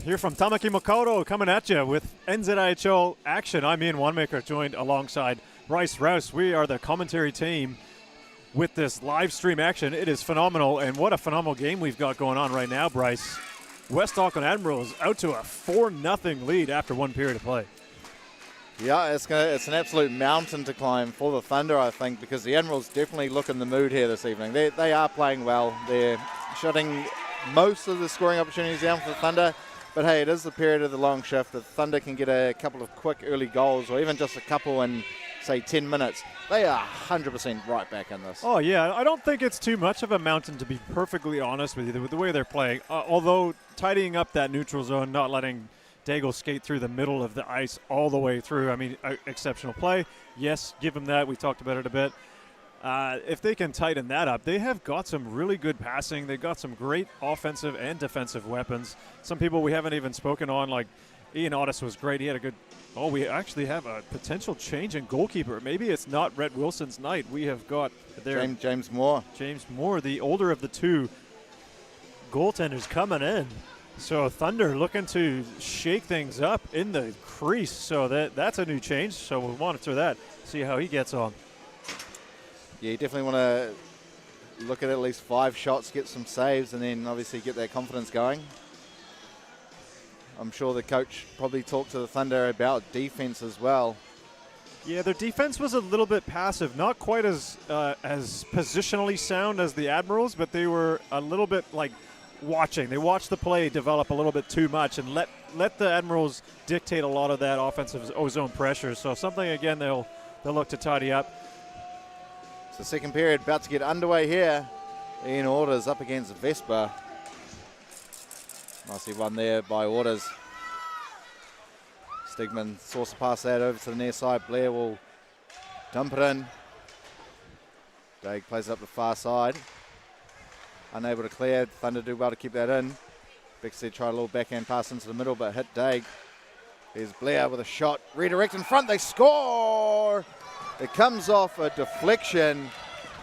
Here from Tamaki Makaurau coming at you with NZIHL action. I'm Ian Wanamaker, joined alongside Bryce Rouse. We are the commentary team with this live stream action. It is phenomenal, and what a phenomenal game we've got going on right now, Bryce. West Auckland Admirals out to a 4-0 lead after one period of play. Yeah, it's an absolute mountain to climb for the Thunder, I think, because the Admirals definitely look in the mood here this evening. They are playing well. They're shutting most of the scoring opportunities down for the Thunder. But hey, it is the period of the long shift. The Thunder can get a couple of quick early goals, or even just a couple in, say, 10 minutes. They are 100% right back in this. Oh, yeah. I don't think it's too much of a mountain, to be perfectly honest with you, with the way they're playing. Although tidying up that neutral zone, not letting Daigle skate through the middle of the ice all the way through. I mean, exceptional play. Yes, give them that. We talked about it a bit. If they can tighten that up, they have got some really good passing. They've got some great offensive and defensive weapons. Some people we haven't even spoken on, like Ian Otis was great. He had a good – oh, we actually have a potential change in goalkeeper. Maybe it's not Rhett Wilson's night. We have got there James Moore. James Moore, the older of the two goaltenders, coming in. So Thunder looking to shake things up in the crease. So that's a new change. So we'll monitor that, see how he gets on. Yeah, you definitely want to look at least 5 shots, get some saves, and then obviously get that confidence going. I'm sure the coach probably talked to the Thunder about defense as well. Yeah, their defense was a little bit passive, not quite as positionally sound as the Admirals, but they were a little bit like watching. They watched the play develop a little bit too much and let the Admirals dictate a lot of that offensive ozone pressure. So something, again, they'll look to tidy up. So second period about to get underway here. Ian Orders up against Vespa. Nicely won there by Orders. Stigman source pass that over to the near side. Blair will dump it in. Daig plays it up the far side. Unable to clear. Thunder do well to keep that in. Bixley tried a little backhand pass into the middle, but hit Daig. Here's Blair with a shot. Redirect in front. They score! It comes off a deflection.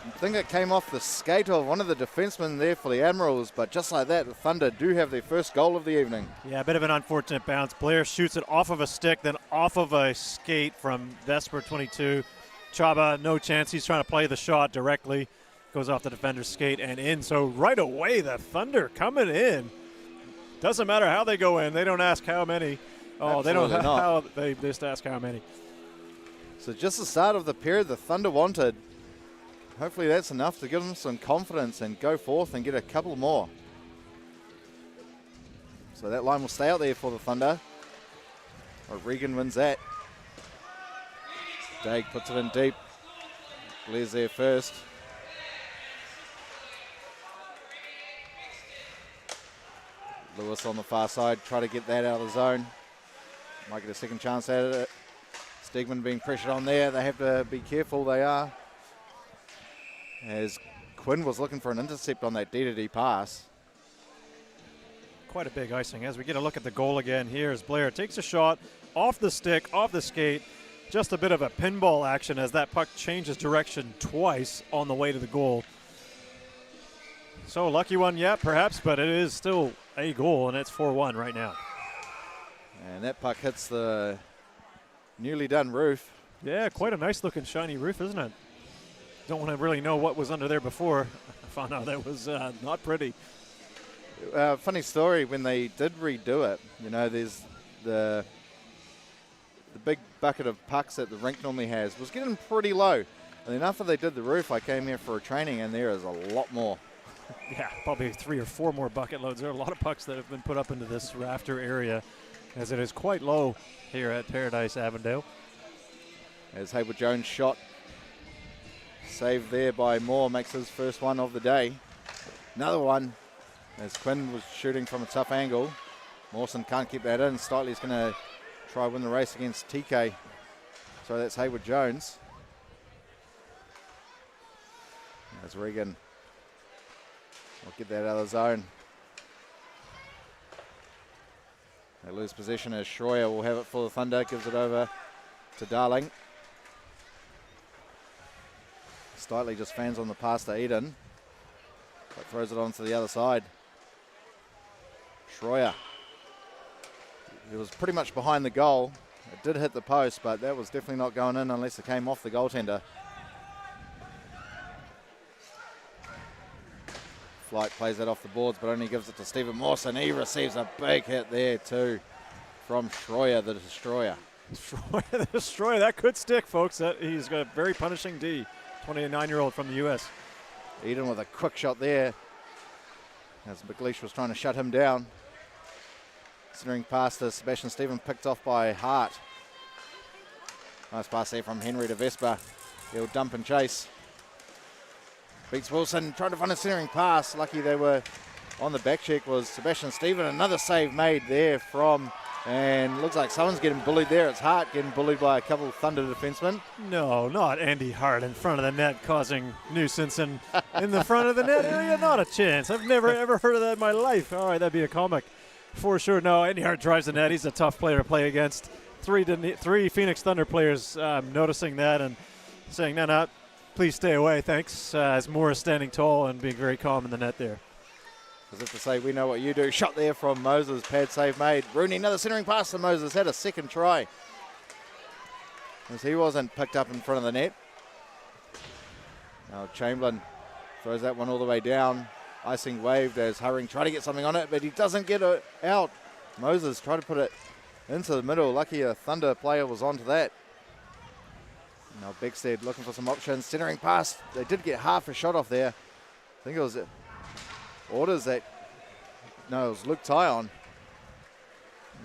I think it came off the skate of one of the defensemen there for the Admirals, but just like that, the Thunder do have their first goal of the evening. Yeah, a bit of an unfortunate bounce. Blair shoots it off of a stick, then off of a skate from Vesper 22. Chaba, no chance. He's trying to play the shot directly. Goes off the defender's skate and in. So right away, the Thunder coming in. Doesn't matter how they go in. They don't ask how many. Oh, Absolutely they don't not. how they just ask how many. So just the start of the period the Thunder wanted. Hopefully that's enough to give them some confidence and go forth and get a couple more. So that line will stay out there for the Thunder. Regan wins that. Daig puts it in deep. Blair's there first. Lewis on the far side, try to get that out of the zone. Might get a second chance at it. Stegman being pressured on there. They have to be careful, they are. As Quinn was looking for an intercept on that D-to-D pass. Quite a big icing. As we get a look at the goal again, here's Blair. Takes a shot off the stick, off the skate. Just a bit of a pinball action as that puck changes direction twice on the way to the goal. So lucky one, yeah, perhaps, but it is still a goal, and it's 4-1 right now. And that puck hits the newly done roof. Yeah, quite a nice looking shiny roof, isn't it? Don't want to really know what was under there before. I found out that was not pretty. Funny story, when they did redo it, you know, there's the big bucket of pucks that the rink normally has was getting pretty low. And then after they did the roof, I came here for a training, and there is a lot more. Yeah, probably 3 or 4 more bucket loads. There are a lot of pucks that have been put up into this rafter area, as it is quite low here at Paradise Avondale. As Hayward Jones shot, saved there by Moore, makes his first one of the day. Another one, as Quinn was shooting from a tough angle. Mawson can't keep that in. Stitley's going to try win the race against TK. So that's Hayward Jones. There's Regan. We'll get that out of the zone. They lose possession as Schroyer will have it for the Thunder. Gives it over to Darling. Stitley just fans on the pass to Eden. but throws it onto the other side. Schroyer. It was pretty much behind the goal. It did hit the post, but that was definitely not going in unless it came off the goaltender. Flight plays that off the boards, but only gives it to Stephen Mawson. He receives a big hit there too from Schroyer, the destroyer. Schroyer, the destroyer. That could stick, folks. He's got a very punishing D. 29-year-old from the U.S. Eden with a quick shot there as McLeish was trying to shut him down. Centering pass to Sebastian Stephen, picked off by Hart. Nice pass there from Henry to Vespa. He'll dump and chase. Beats Wilson, trying to find a centering pass. Lucky they were on the back check was Sebastian Stephen. Another save made there from, and looks like someone's getting bullied there. It's Hart getting bullied by a couple of Thunder defensemen. No, not Andy Hart in front of the net causing nuisance in the front of the net area. Not a chance. I've never ever heard of that in my life. All right, that'd be a comic for sure. No, Andy Hart drives the net. He's a tough player to play against. Three Phoenix Thunder players noticing that and saying, no, please stay away, thanks. As Morris standing tall and being very calm in the net there. As if to say, we know what you do. Shot there from Moses. Pad save made. Rooney, another centering pass to Moses. Had a second try. As he wasn't picked up in front of the net. Now Chamberlain throws that one all the way down. Icing waved as Hurring tried to get something on it, but he doesn't get it out. Moses tried to put it into the middle. Lucky a Thunder player was onto that. Now Beckstead looking for some options. Centering pass. They did get half a shot off there. I think it was Orders that, no, it was Luke Tyon. And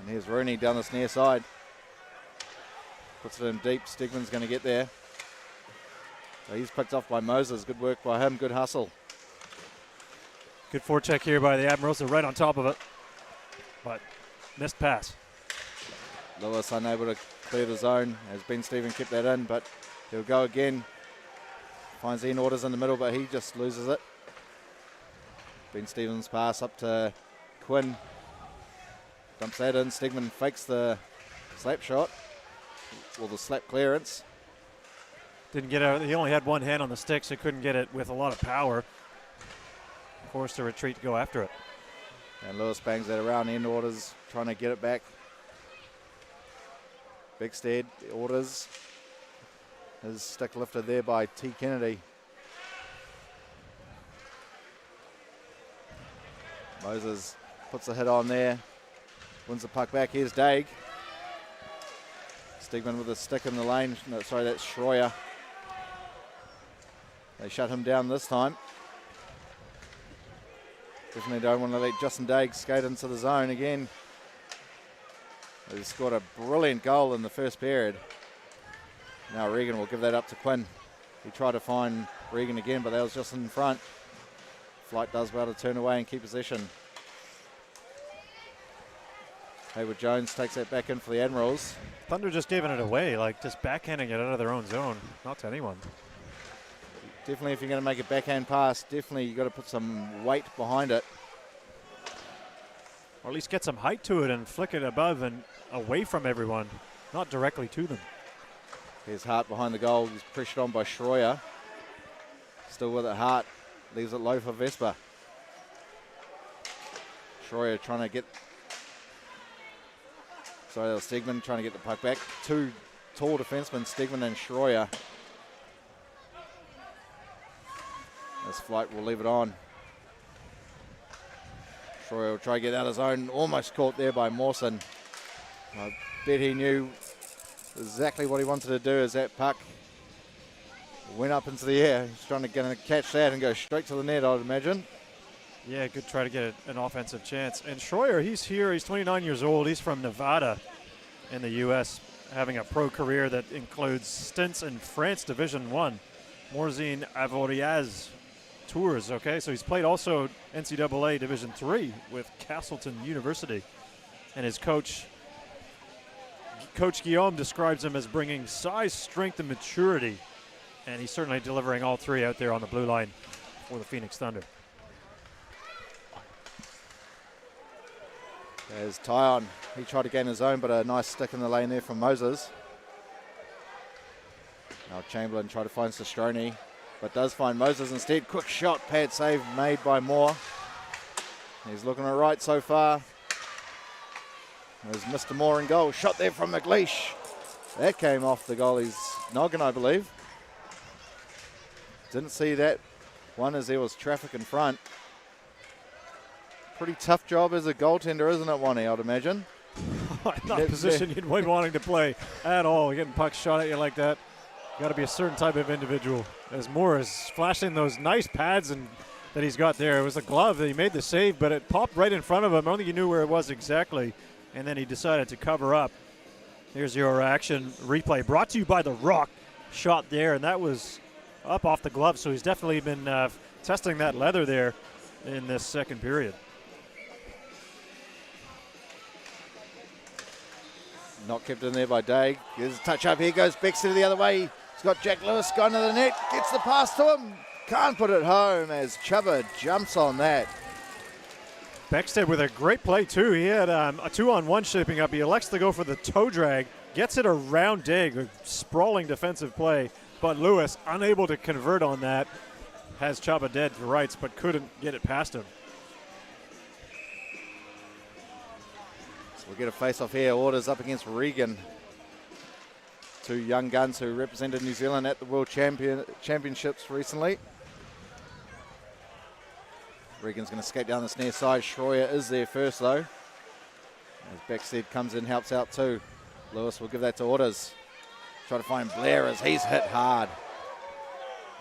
here's Rooney down this near side. Puts it in deep. Stegman's going to get there. So he's picked off by Moses. Good work by him. Good hustle. Good forecheck here by the Admirals. They're right on top of it. But missed pass. Lewis unable to clear the zone as Ben Stephen kept that in, but he'll go again. Finds Ian Orders in the middle, but he just loses it. Ben Stevens pass up to Quinn. Dumps that in. Stegman fakes the slap shot, or the slap clearance. Didn't get out. He only had one hand on the stick, so couldn't get it with a lot of power. Forced to retreat to go after it. And Lewis bangs that around. Ian Orders trying to get it back. Beckstead, Orders. His stick lifted there by T. Kennedy. Moses puts a hit on there. Wins the puck back. Here's Daig. Stegman with a stick in the lane. No, sorry, that's Schroyer. They shut him down this time. Definitely don't want to let Justin Daig skate into the zone again. He scored a brilliant goal in the first period. Now Regan will give that up to Quinn. He tried to find Regan again, but that was just in front. Flight does well to turn away and keep possession. Hayward Jones takes that back in for the Admirals. Thunder just giving it away, like just backhanding it out of their own zone, not to anyone. Definitely, if you're going to make a backhand pass, definitely you've got to put some weight behind it. Or at least get some height to it and flick it above and away from everyone, not directly to them. Here's Hart behind the goal. He's pressured on by Schroyer. Still with it, Hart. Leaves it low for Vespa. Schroyer trying to get... Sorry, that was Stegman trying to get the puck back. Two tall defensemen, Stegman and Schroyer. This Flight will leave it on. Schroyer will try to get out of zone. Almost caught there by Mawson. I bet he knew exactly what he wanted to do as that puck went up into the air. He's trying to catch that and go straight to the net, I would imagine. Yeah, good try to get an offensive chance. And Schroyer, he's here. He's 29 years old. He's from Nevada in the U.S., having a pro career that includes stints in France Division 1. Morzine Avoriaz tours, okay? So he's played also NCAA Division 3 with Castleton University. And his coach Guillaume describes him as bringing size, strength, and maturity. And he's certainly delivering all three out there on the blue line for the Phoenix Thunder. There's Tyon. He tried to gain his own, but a nice stick in the lane there from Moses. Now Chamberlain tried to find Sestroni. but does find Moses instead. Quick shot, pad save made by Moore. He's looking all right so far. There's Mr. Moore in goal. Shot there from McLeish. That came off the goalie's noggin, I believe. Didn't see that one as there was traffic in front. Pretty tough job as a goaltender, isn't it, Wani, I'd imagine? Not a position you'd be wanting to play at all. Getting pucks shot at you like that. Got to be a certain type of individual. As Moore is flashing those nice pads that he's got there. It was a glove that he made the save, but it popped right in front of him. I don't think he knew where it was exactly, and then he decided to cover up. Here's your action replay brought to you by The Rock. Shot there, and that was up off the glove, so he's definitely been testing that leather there in this second period. Not kept in there by Day. Gives a touch up. Here goes Bexley the other way. He's got Jack Lewis gone to the net. Gets the pass to him. Can't put it home as Chuba jumps on that. Beckstead with a great play, too. He had a 2-on-1 shaping up. He elects to go for the toe drag. Gets it around Dig. A sprawling defensive play. But Lewis, unable to convert on that, has Chuba dead to rights, but couldn't get it past him. So we'll get a face-off here. Orders up against Regan. Two young guns who represented New Zealand at the World Championships recently. Regan's going to skate down this near side. Schroyer is there first, though. As Beckstead comes in, helps out too. Lewis will give that to Orders. Try to find Blair as he's hit hard.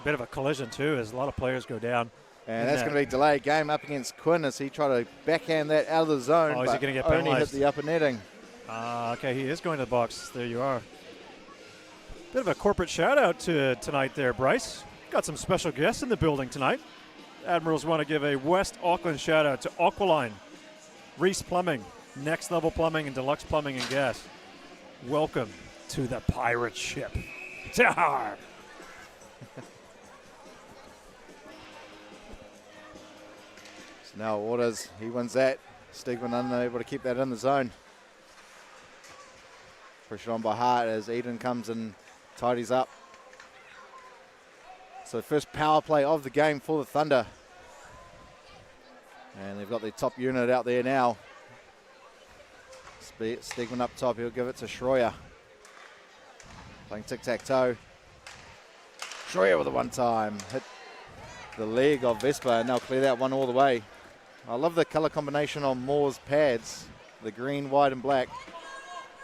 Bit of a collision, too, as a lot of players go down. And that's going to be delayed game up against Quinn as he tried to backhand that out of the zone. Oh, is he going to get only penalized? hit the upper netting. Okay, he is going to the box. There you are. Bit of a corporate shout-out to tonight there, Bryce. Got some special guests in the building tonight. Admirals want to give a West Auckland shout-out to Aqualine, Reese Plumbing, Next Level Plumbing, and Deluxe Plumbing and Gas. Welcome to the pirate ship. Tahar! So now Orders, he wins that. Stegman unable to keep that in the zone. Pressure on by Hart as Eden comes and tidies up. So first power play of the game for the Thunder. And they've got their top unit out there now. Stegman up top, he'll give it to Schroyer. Playing tic-tac-toe. Schroyer with a one-time. Hit the leg of Vespa and they'll clear that one all the way. I love the colour combination on Moore's pads. The green, white and black.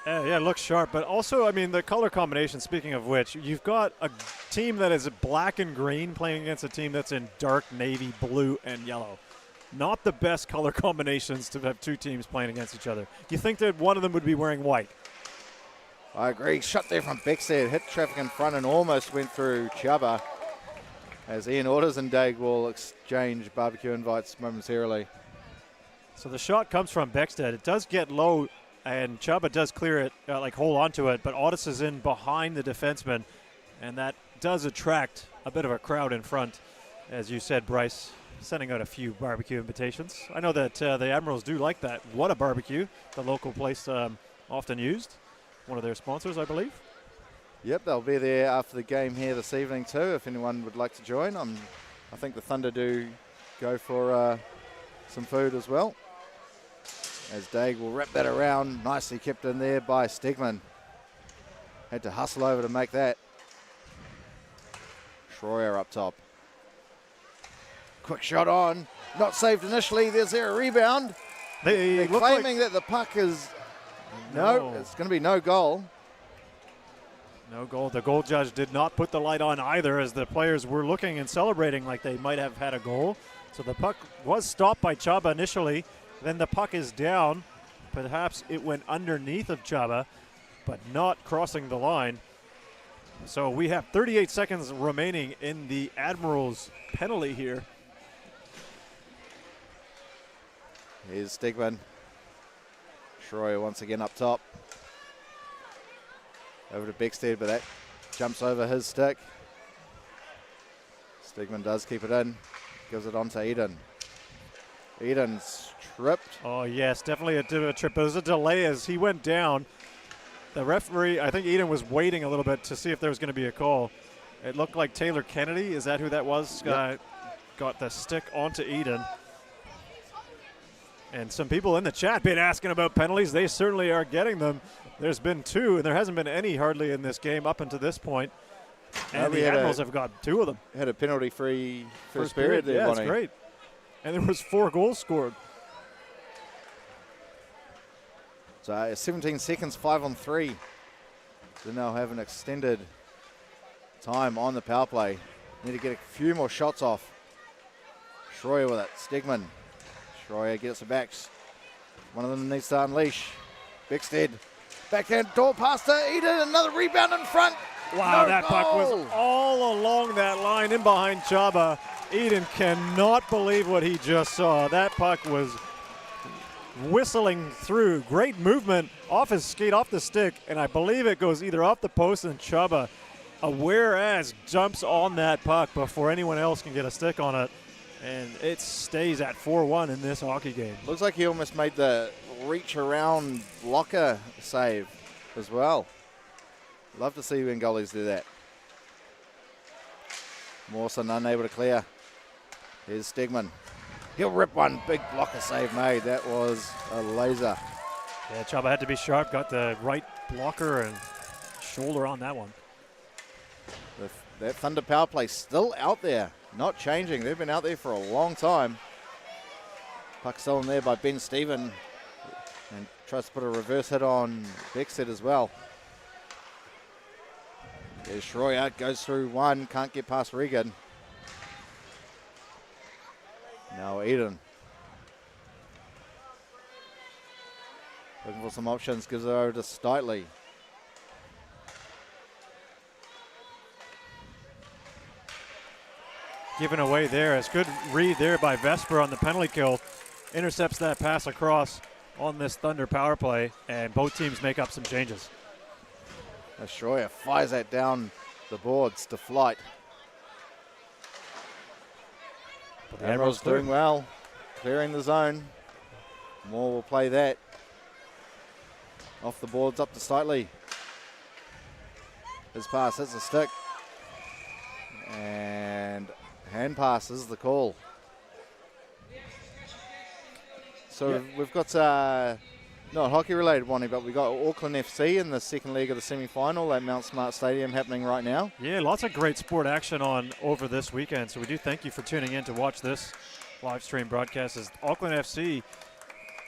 Yeah, it looks sharp, but also, I mean, the color combination, speaking of which, you've got a team that is black and green playing against a team that's in dark navy, blue, and yellow. Not the best color combinations to have two teams playing against each other. You think that one of them would be wearing white? I agree. Shot there from Beckstead. Hit traffic in front and almost went through Chuba. As Ian Orders and Daig will exchange barbecue invites momentarily. So the shot comes from Beckstead. It does get low, and Chuba does clear it, hold on to it, but Audis is in behind the defenseman, and that does attract a bit of a crowd in front, as you said, Bryce, sending out a few barbecue invitations. I know that the Admirals do like that. What a barbecue, the local place often used. One of their sponsors, I believe. Yep, they'll be there after the game here this evening too, if anyone would like to join. I think the Thunder do go for some food as well. As Daig will wrap that around, nicely kept in there by Stegman. Had to hustle over to make that. Schroyer up top. Quick shot on, not saved initially. There's there a rebound. They're claiming that the puck is, no, it's going to be no goal. No goal. The goal judge did not put the light on either, as the players were looking and celebrating like they might have had a goal. So the puck was stopped by Chuba initially. Then the puck is down. Perhaps it went underneath of Chuba, but not crossing the line. So we have 38 seconds remaining in the Admirals penalty here. Here's Stegman. Schroyer once again up top. Over to Beckstead, but that jumps over his stick. Stegman does keep it in. Gives it on to Eden. Eden's tripped. Oh, yes, definitely a trip. But it was a delay as he went down. The referee, I think Eden was waiting a little bit to see if there was going to be a call. It looked like Taylor Kennedy. Is that who that was? Yep. Got the stick onto Eden. And some people in the chat been asking about penalties. They certainly are getting them. There's been 2, and there hasn't been any hardly in this game up until this point. And the Admirals have got 2 of them. Had a penalty-free first period there, yeah, Bonnie. that's great. And there was 4 goals scored. So 17 seconds, 5 on 3. They now have an extended time on the power play. Need to get a few more shots off. Schroyer with it. Stegman. Schroyer gets it back. One of them needs to unleash. Bickstead. Backhand door pass to Eden. Another rebound in front. Wow, No that puck goal. was all along that line in behind Chaba. Eden cannot believe what he just saw. That puck was whistling through. Great movement off his skate, off the stick, and I believe it goes either off the post and Chaba, whereas jumps on that puck before anyone else can get a stick on it. And it stays at 4-1 in this hockey game. Looks like he almost made the reach around blocker save as well. Love to see when goalies do that. Mawson unable to clear. Here's Stegman. He'll rip one. Big blocker save made. That was a laser. Yeah, Chaba had to be sharp. Got the right blocker and shoulder on that one. That Thunder power play still out there. Not changing. They've been out there for a long time. Puck still in there by Ben Stephen. And tries to put a reverse hit on Beckstead as well. There's Schroyer, goes through one, can't get past Regan. Now Eden. Looking for some options, gives it over to Steitley. Given away there. It's good read there by Vesper on the penalty kill. Intercepts that pass across on this Thunder power play, and both teams make up some changes. Schroyer fires that down the boards to Flight. But The Admirals doing well, clearing the zone. Moore will play that. Off the boards up to Steitley. His pass hits the stick. And hand pass is the call. So we've got, not hockey related, Bonnie, but we got Auckland FC in the second leg of the semi-final at Mount Smart Stadium happening right now. Yeah, lots of great sport action on over this weekend. So we do thank you for tuning in to watch this live stream broadcast. As Auckland FC,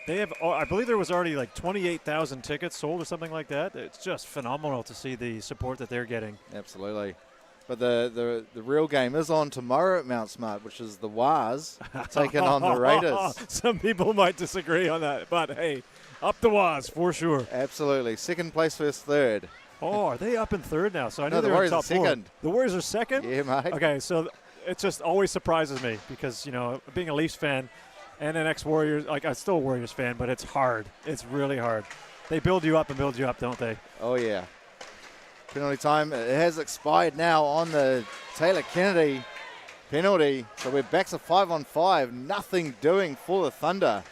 they have, I believe there was already like 28,000 tickets sold or something like that. It's just phenomenal to see the support that they're getting. Absolutely. But the real game is on tomorrow at Mount Smart, which is the Waz taking on the Raiders. Some people might disagree on that, but hey, up the Waz for sure. Absolutely. Second place versus third. Oh, are they up in third now? So I know No, the they're in Warriors top are second. 4. The Warriors are second? Yeah, mate. Okay, so it just always surprises me because, you know, being a Leafs fan and an ex-Warriors, like I'm still a Warriors fan, but it's hard. It's really hard. They build you up and build you up, don't they? Oh, yeah. Penalty time. It has expired now on the Taylor Kennedy penalty. So we're back to 5-on-5. Nothing doing for the Thunder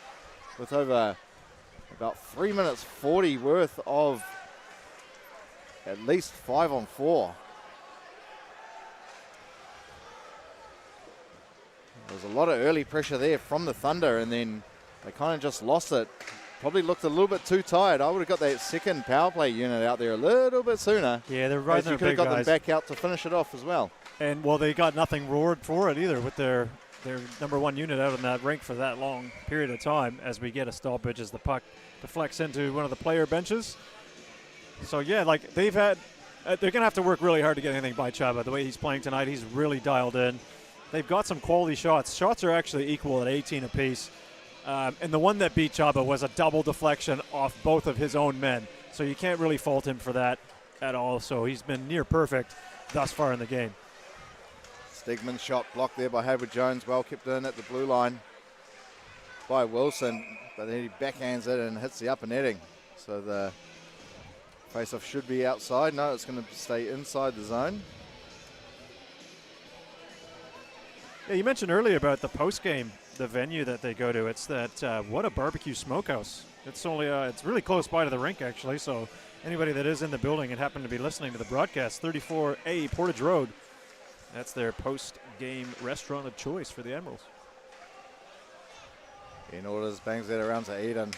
with over about 3 minutes 40 worth of at least 5-on-4. There's a lot of early pressure there from the Thunder, and then they kind of just lost it. Probably looked a little bit too tired. I would have got that second power play unit out there a little bit sooner. Yeah, they're riding their You could have big got guys. them back out to finish it off as well. And, well, they got nothing roared for it either with their number one unit out in that rink for that long period of time as we get a stoppage as the puck deflects into one of the player benches. So, yeah, like they've had they're going to have to work really hard to get anything by Chaba. The way he's playing tonight, he's really dialed in. They've got some quality shots. Shots are actually equal at 18 apiece. And the one that beat Chaba was a double deflection off both of his own men. So you can't really fault him for that at all. So he's been near perfect thus far in the game. Stegman's shot blocked there by Hayward Jones. Well kept in at the blue line by Wilson. But then he backhands it and hits the upper netting. So the face-off should be outside. No, it's going to stay inside the zone. Yeah, you mentioned earlier about the post-game, the venue that they go to. It's that What a Barbecue Smokehouse. It's only it's really close by to the rink, actually. So anybody that is in the building and happen to be listening to the broadcast, 34A Portage Road, That's their post-game restaurant of choice for the Admirals. In orders, bangs that around to Eden.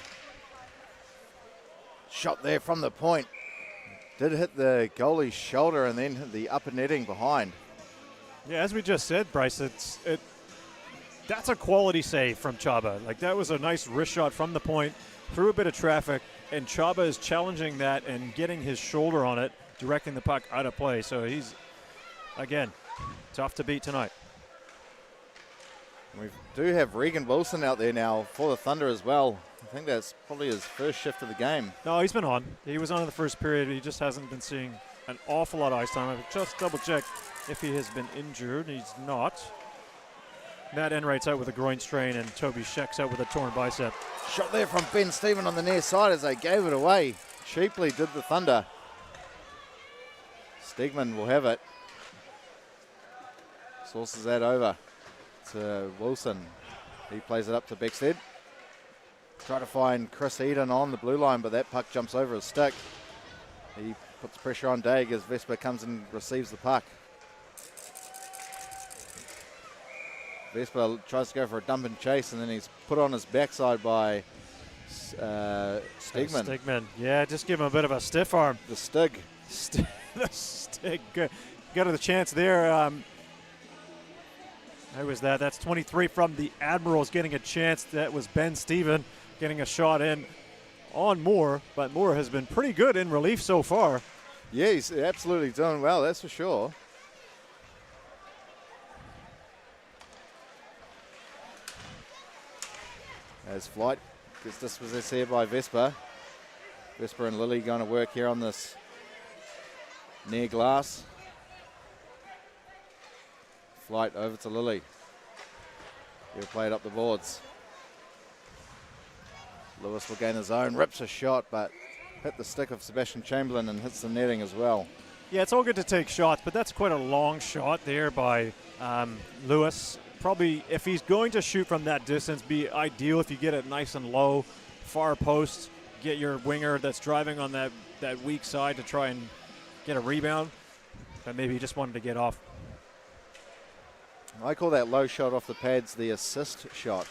Shot there from the point. Did hit the goalie's shoulder and then hit the upper netting behind. Yeah, as we just said, Bryce, that's a quality save from Chaba. Like, that was a nice wrist shot from the point, through a bit of traffic, and Chaba is challenging that and getting his shoulder on it, directing the puck out of play. So he's, again, tough to beat tonight. We do have Regan Wilson out there now for the Thunder as well. I think that's probably his first shift of the game. No, he's been on. He was on in the first period. He just hasn't been seeing an awful lot of ice time. I've just double-checked if he has been injured. He's not. Matt Enright's out with a groin strain, and Toby Sheck's out with a torn bicep. Shot there from Ben Stephen on the near side as they gave it away. Cheaply did the Thunder. Stegman will have it. Sources that over to Wilson. He plays it up to Beckstead. Try to find Chris Eden on the blue line, but that puck jumps over his stick. He puts pressure on Daig as Vesper comes and receives the puck. Vesper tries to go for a dump and chase, and then he's put on his backside by Stegman. Stegman, yeah, just give him a bit of a stiff arm. The Stig. The Stig. Got the chance there. Who was that? That's 23 from the Admirals getting a chance. That was Ben Stephen getting a shot in on Moore, but Moore has been pretty good in relief so far. Yeah, he's absolutely doing well, that's for sure. As Flight gets dispossessed here by Vesper. Vesper and Lilly going to work here on this near glass. Flight over to Lilly. He'll play it up the boards. Lewis will gain his own, rips a shot, but hit the stick of Sebastian Chamberlain and hits the netting as well. Yeah, it's all good to take shots, but that's quite a long shot there by Lewis. Probably, if he's going to shoot from that distance, be ideal if you get it nice and low, far post, get your winger that's driving on that weak side to try and get a rebound, but maybe he just wanted to get off. I call that low shot off the pads the assist shot.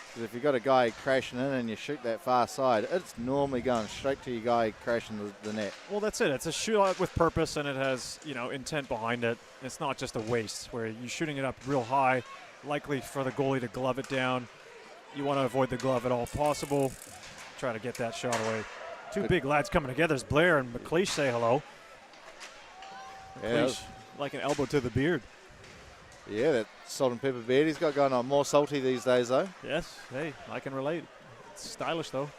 Because if you've got a guy crashing in and you shoot that far side, it's normally going straight to your guy crashing the net. Well, that's it. It's a shot with purpose, and it has, intent behind it. It's not just a waste where you're shooting it up real high, likely for the goalie to glove it down. You want to avoid the glove at all possible. Try to get that shot away. Two big lads coming together as Blair and McLeish say hello. McLeish, like an elbow to the beard. Yeah, that salt and pepper beard he's got going on. More salty these days, though. Yes, hey, I can relate. It's stylish, though.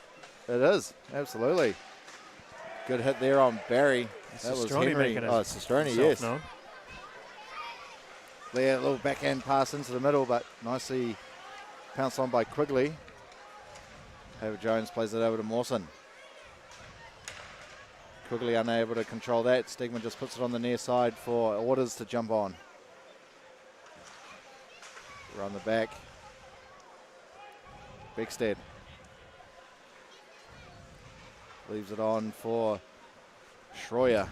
It is, absolutely. Good hit there on Barry. That was Henry. Oh, Cistroni, yes. No. There, a little backhand pass into the middle, but nicely pounced on by Quigley. Haver Jones plays it over to Mawson. Quigley unable to control that. Stegman just puts it on the near side for Orders to jump on. Run the back. Beckstead. Leaves it on for Schroyer.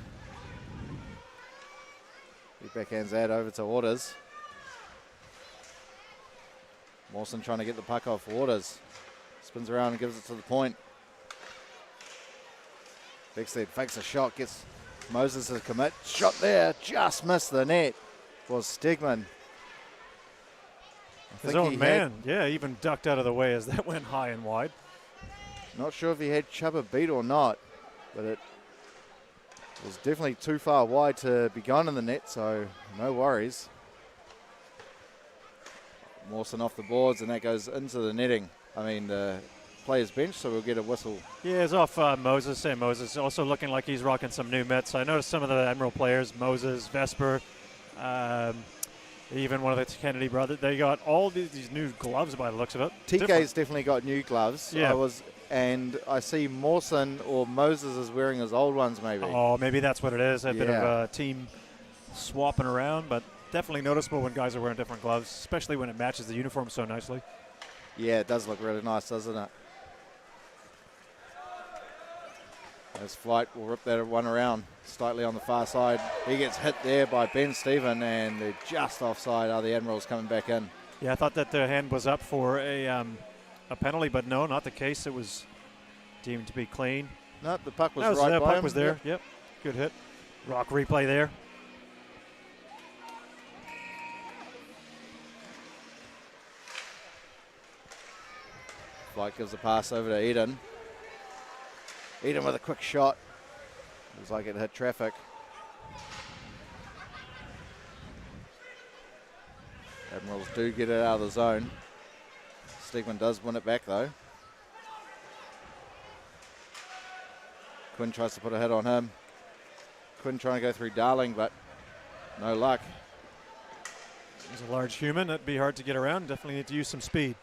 He backhands that over to Orders. Mawson trying to get the puck off Orders. Spins around and gives it to the point. Beckstead fakes a shot, gets Moses to commit. Shot there, just missed the net. Was Stegman. His own man, yeah, even ducked out of the way as that went high and wide. Not sure if he had Chubba beat or not, but it was definitely too far wide to be gone in the net, so no worries. Mawson off the boards, and that goes into the netting. I mean, the player's bench, so we'll get a whistle. Yeah, it's off Moses. Sam Moses also looking like he's rocking some new mitts. I noticed some of the Admiral players, Moses, Vesper, even one of the Kennedy brothers, they got all these new gloves by the looks of it. TK's definitely got new gloves. Yeah. And I see Mawson or Moses is wearing his old ones maybe. Oh, maybe that's what it is. A bit of a team swapping around, but definitely noticeable when guys are wearing different gloves, especially when it matches the uniform so nicely. Yeah, it does look really nice, doesn't it? As Flight will rip that one around slightly on the far side. He gets hit there by Ben Stephen, and they're just offside. Are the Admirals coming back in? Yeah, I thought that the hand was up for a penalty, but no, not the case. It was deemed to be clean. No, the puck was That right the by puck him. was there. Yep. Good hit. Rock replay there. Flight gives the pass over to Eden. Eden with a quick shot. Looks like it hit traffic. Admirals do get it out of the zone. Stegman does win it back though. Quinn tries to put a hit on him. Quinn trying to go through Darling, but no luck. He's a large human. That'd be hard to get around. Definitely need to use some speed.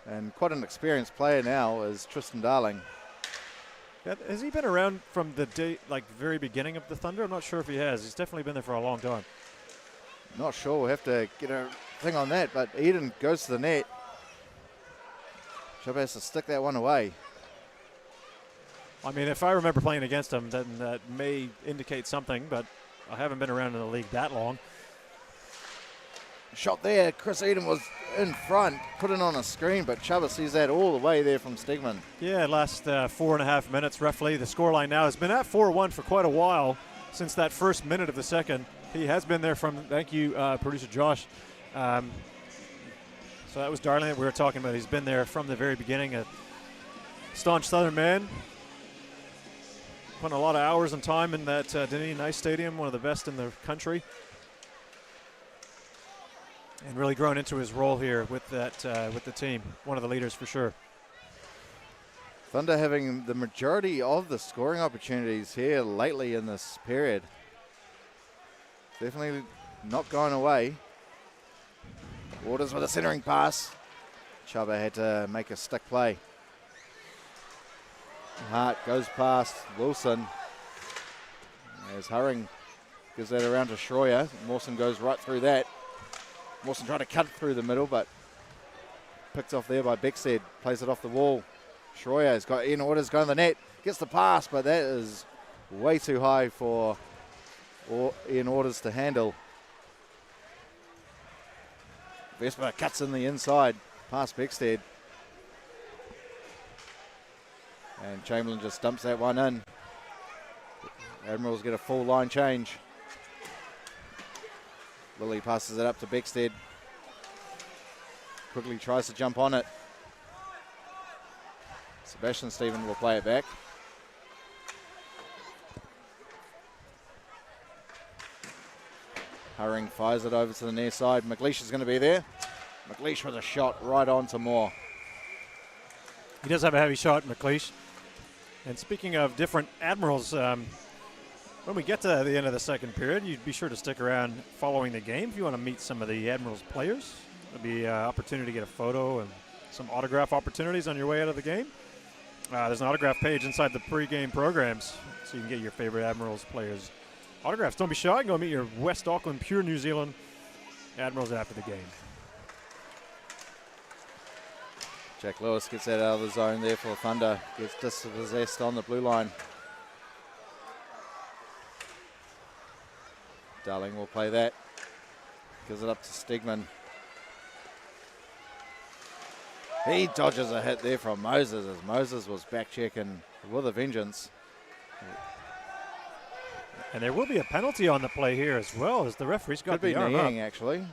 And quite an experienced player now is Tristan Darling. Yeah, has he been around from the day, like very beginning of the Thunder? I'm not sure if he has. He's definitely been there for a long time. Not sure. We'll have to get a thing on that, but Eden goes to the net. Chubb has to stick that one away. I mean, if I remember playing against him, then that may indicate something, but I haven't been around in the league that long. Shot there. Chris Eden was in front, put it on a screen, but Chuba sees that all the way there from Stegman. Yeah, last 4.5 minutes roughly. The scoreline now has been at 4-1 for quite a while since that first minute of the second. He has been there from, thank you, producer Josh. So that was Darling that we were talking about. He's been there from the very beginning. A staunch Southern man. Put a lot of hours and time in that Dunedin Ice Stadium, one of the best in the country. And really grown into his role here with that with the team. One of the leaders for sure. Thunder having the majority of the scoring opportunities here lately in this period. Definitely not going away. Waters with a centering pass. Chuba had to make a stick play. Hart goes past Wilson. As Hurring gives that around to Schroyer. Mawson goes right through that. Mawson trying to cut through the middle, but picked off there by Beckstead. Plays it off the wall. Schroyer has got Ian Orders going to the net. Gets the pass, but that is way too high for Ian Orders to handle. Vesper cuts in the inside past Beckstead. And Chamberlain just dumps that one in. Admirals get a full line change. Lilly passes it up to Beckstead. Quickly tries to jump on it. Sebastian Stephen will play it back. Hurring fires it over to the near side. McLeish is going to be there. McLeish with a shot right on to Moore. He does have a heavy shot, McLeish. And speaking of different Admirals, when we get to the end of the second period, you'd be sure to stick around following the game if you want to meet some of the Admirals players. There'll be an opportunity to get a photo and some autograph opportunities on your way out of the game. There's an autograph page inside the pregame programs, so you can get your favorite Admirals players' autographs. Don't be shy. Go meet your West Auckland, pure New Zealand Admirals after the game. Jack Lewis gets that out of the zone there for the Thunder. Gets dispossessed on the blue line. Darling will play that. Gives it up to Stegman. He dodges a hit there from Moses as Moses was back checking with a vengeance. And there will be a penalty on the play here as well, as the referee's got Could be the arm up. kneeing actually.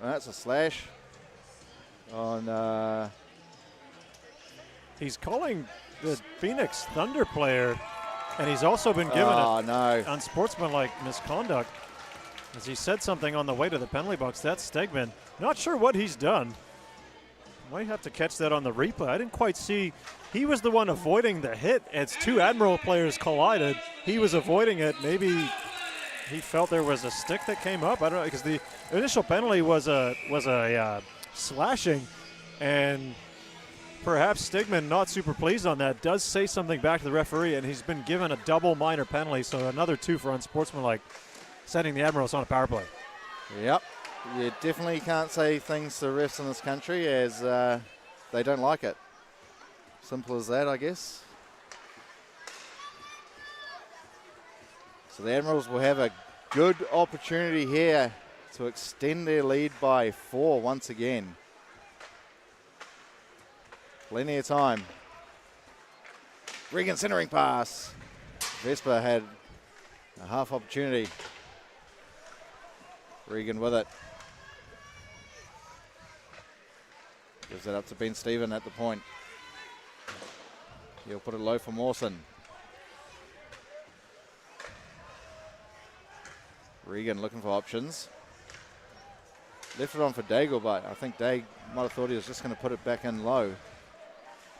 That's a slash on. He's calling the Phoenix Thunder player, and he's also been given no. unsportsmanlike misconduct, as he said something on the way to the penalty box. That's Stegman. Not sure what he's done. Might have to catch that on the replay. I didn't quite see. He was the one avoiding the hit as two Admiral players collided. He was avoiding it. Maybe he felt there was a stick that came up. I don't know, because the initial penalty was a slashing, and perhaps Stegman, not super pleased on that, does say something back to the referee, and he's been given a double minor penalty, so another 2 for unsportsmanlike, sending the Admirals on a power play. Yep. You definitely can't say things to refs in this country as they don't like it. Simple as that, I guess. So the Admirals will have a good opportunity here to extend their lead by 4 once again. Plenty of time. Regan centering pass. Vespa had a half opportunity. Regan with it. Gives it up to Ben Stephen at the point. He'll put it low for Mawson. Regan looking for options. Left it on for Daigle, but I think Daig might have thought he was just going to put it back in low.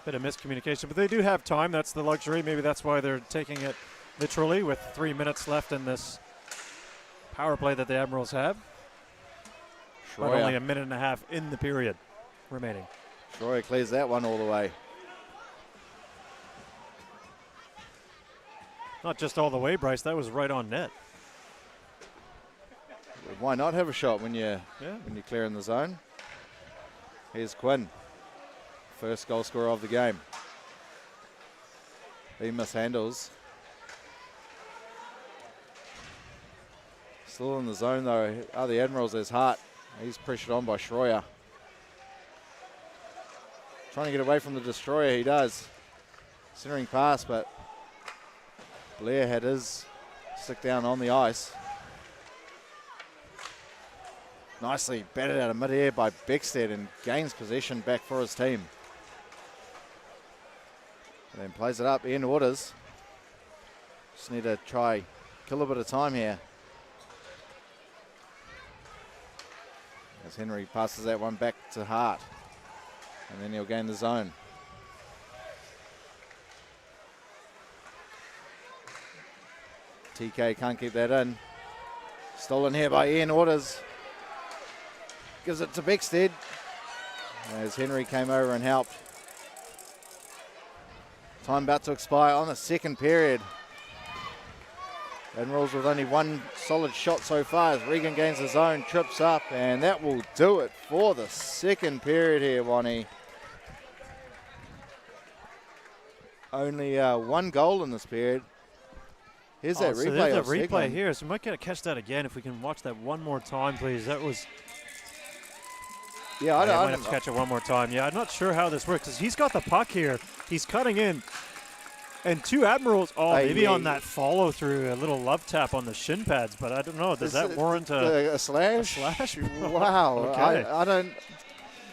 Bit of miscommunication, but they do have time. That's the luxury. Maybe that's why they're taking it literally with 3 minutes left in this power play that the Admirals have. But only a minute and a half in the period remaining. Troy clears that one all the way. Not just all the way, Bryce. That was right on net. Why not have a shot when you're clear in the zone? Here's Quinn, first goal scorer of the game. He mishandles. Still in the zone though are the Admirals. There's Hart. He's pressured on by Schroyer. Trying to get away from the destroyer, he does. Centering pass, but Blair had his stick down on the ice. Nicely batted out of mid-air by Beckstead and gains possession back for his team. And then plays it up, Ian Waters. Just need to try, kill a bit of time here. As Henry passes that one back to Hart. And then he'll gain the zone. TK can't keep that in. Stolen here by Ian Waters. Gives it to Beckstead. As Henry came over and helped. Time about to expire on the second period. Admirals with only one solid shot so far as Regan gains the zone, trips up, and that will do it for the second period here, Wani. Only one goal in this period. Here's that so replay. There's a replay here, so we might get to catch that again if we can watch that one more time, please. That was... Yeah, I might have to catch it one more time. Yeah, I'm not sure how this works because he's got the puck here. He's cutting in. And two Admirals, maybe on that follow through, a little love tap on the shin pads, but I don't know. Does that warrant a slash? A slash? Wow. Okay. I don't.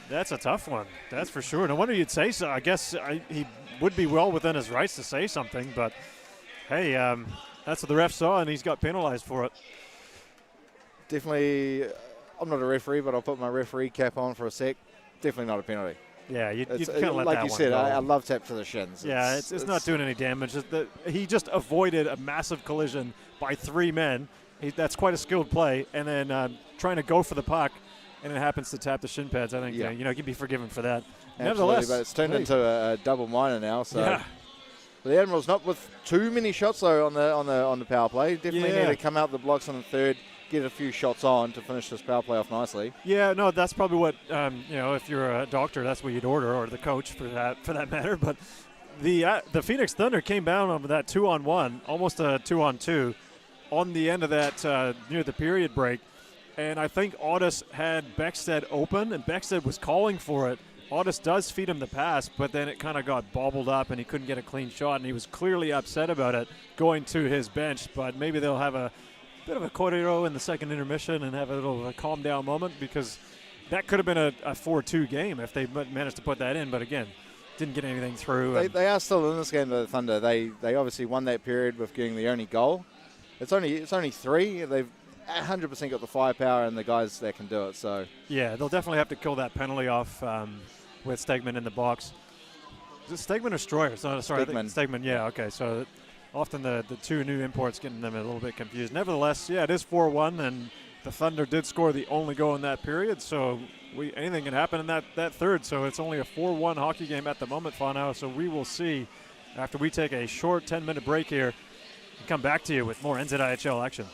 That's a tough one. That's for sure. No wonder you'd say so. I guess he would be well within his rights to say something, but hey, that's what the ref saw, and he's got penalized for it. Definitely, I'm not a referee, but I'll put my referee cap on for a sec. Definitely not a penalty. Yeah, you kind of let like that you one said, go. I love tap to the shins. Yeah, it's not doing any damage. He just avoided a massive collision by three men. That's quite a skilled play. And then trying to go for the puck, and it happens to tap the shin pads. I think you can be forgiven for that. Absolutely, Nevertheless, but it's turned into a double minor now. So yeah. The Admirals not with too many shots though on the power play. Definitely need to come out the blocks on the third, get a few shots on to finish this power play off nicely. Yeah, no, that's probably what if you're a doctor, that's what you'd order, or the coach for that matter. But the Phoenix Thunder came down on that 2-on-1, almost a 2-on-2, on the end of that near the period break, and I think Otis had Beckstead open, and Beckstead was calling for it. Otis does feed him the pass, but then it kind of got bobbled up, and he couldn't get a clean shot, and he was clearly upset about it going to his bench. But maybe they'll have a bit of a corridor in the second intermission and have a little calm down moment, because that could have been a 4-2 game if they managed to put that in. But again, didn't get anything through. They are still in this game, the Thunder. They obviously won that period with getting the only goal. It's only three. They've 100% got the firepower and the guys that can do it. So yeah, they'll definitely have to kill that penalty off with Stegman in the box. Is it Stegman or Stroyer? Sorry, Stegman. Stegman. Yeah, okay. So often the two new imports getting them a little bit confused. Nevertheless, yeah, it is 4-1, and the Thunder did score the only goal in that period. So anything can happen in that third. So it's only a 4-1 hockey game at the moment, Whanau. So we will see after we take a short 10-minute break here and come back to you with more NZIHL action.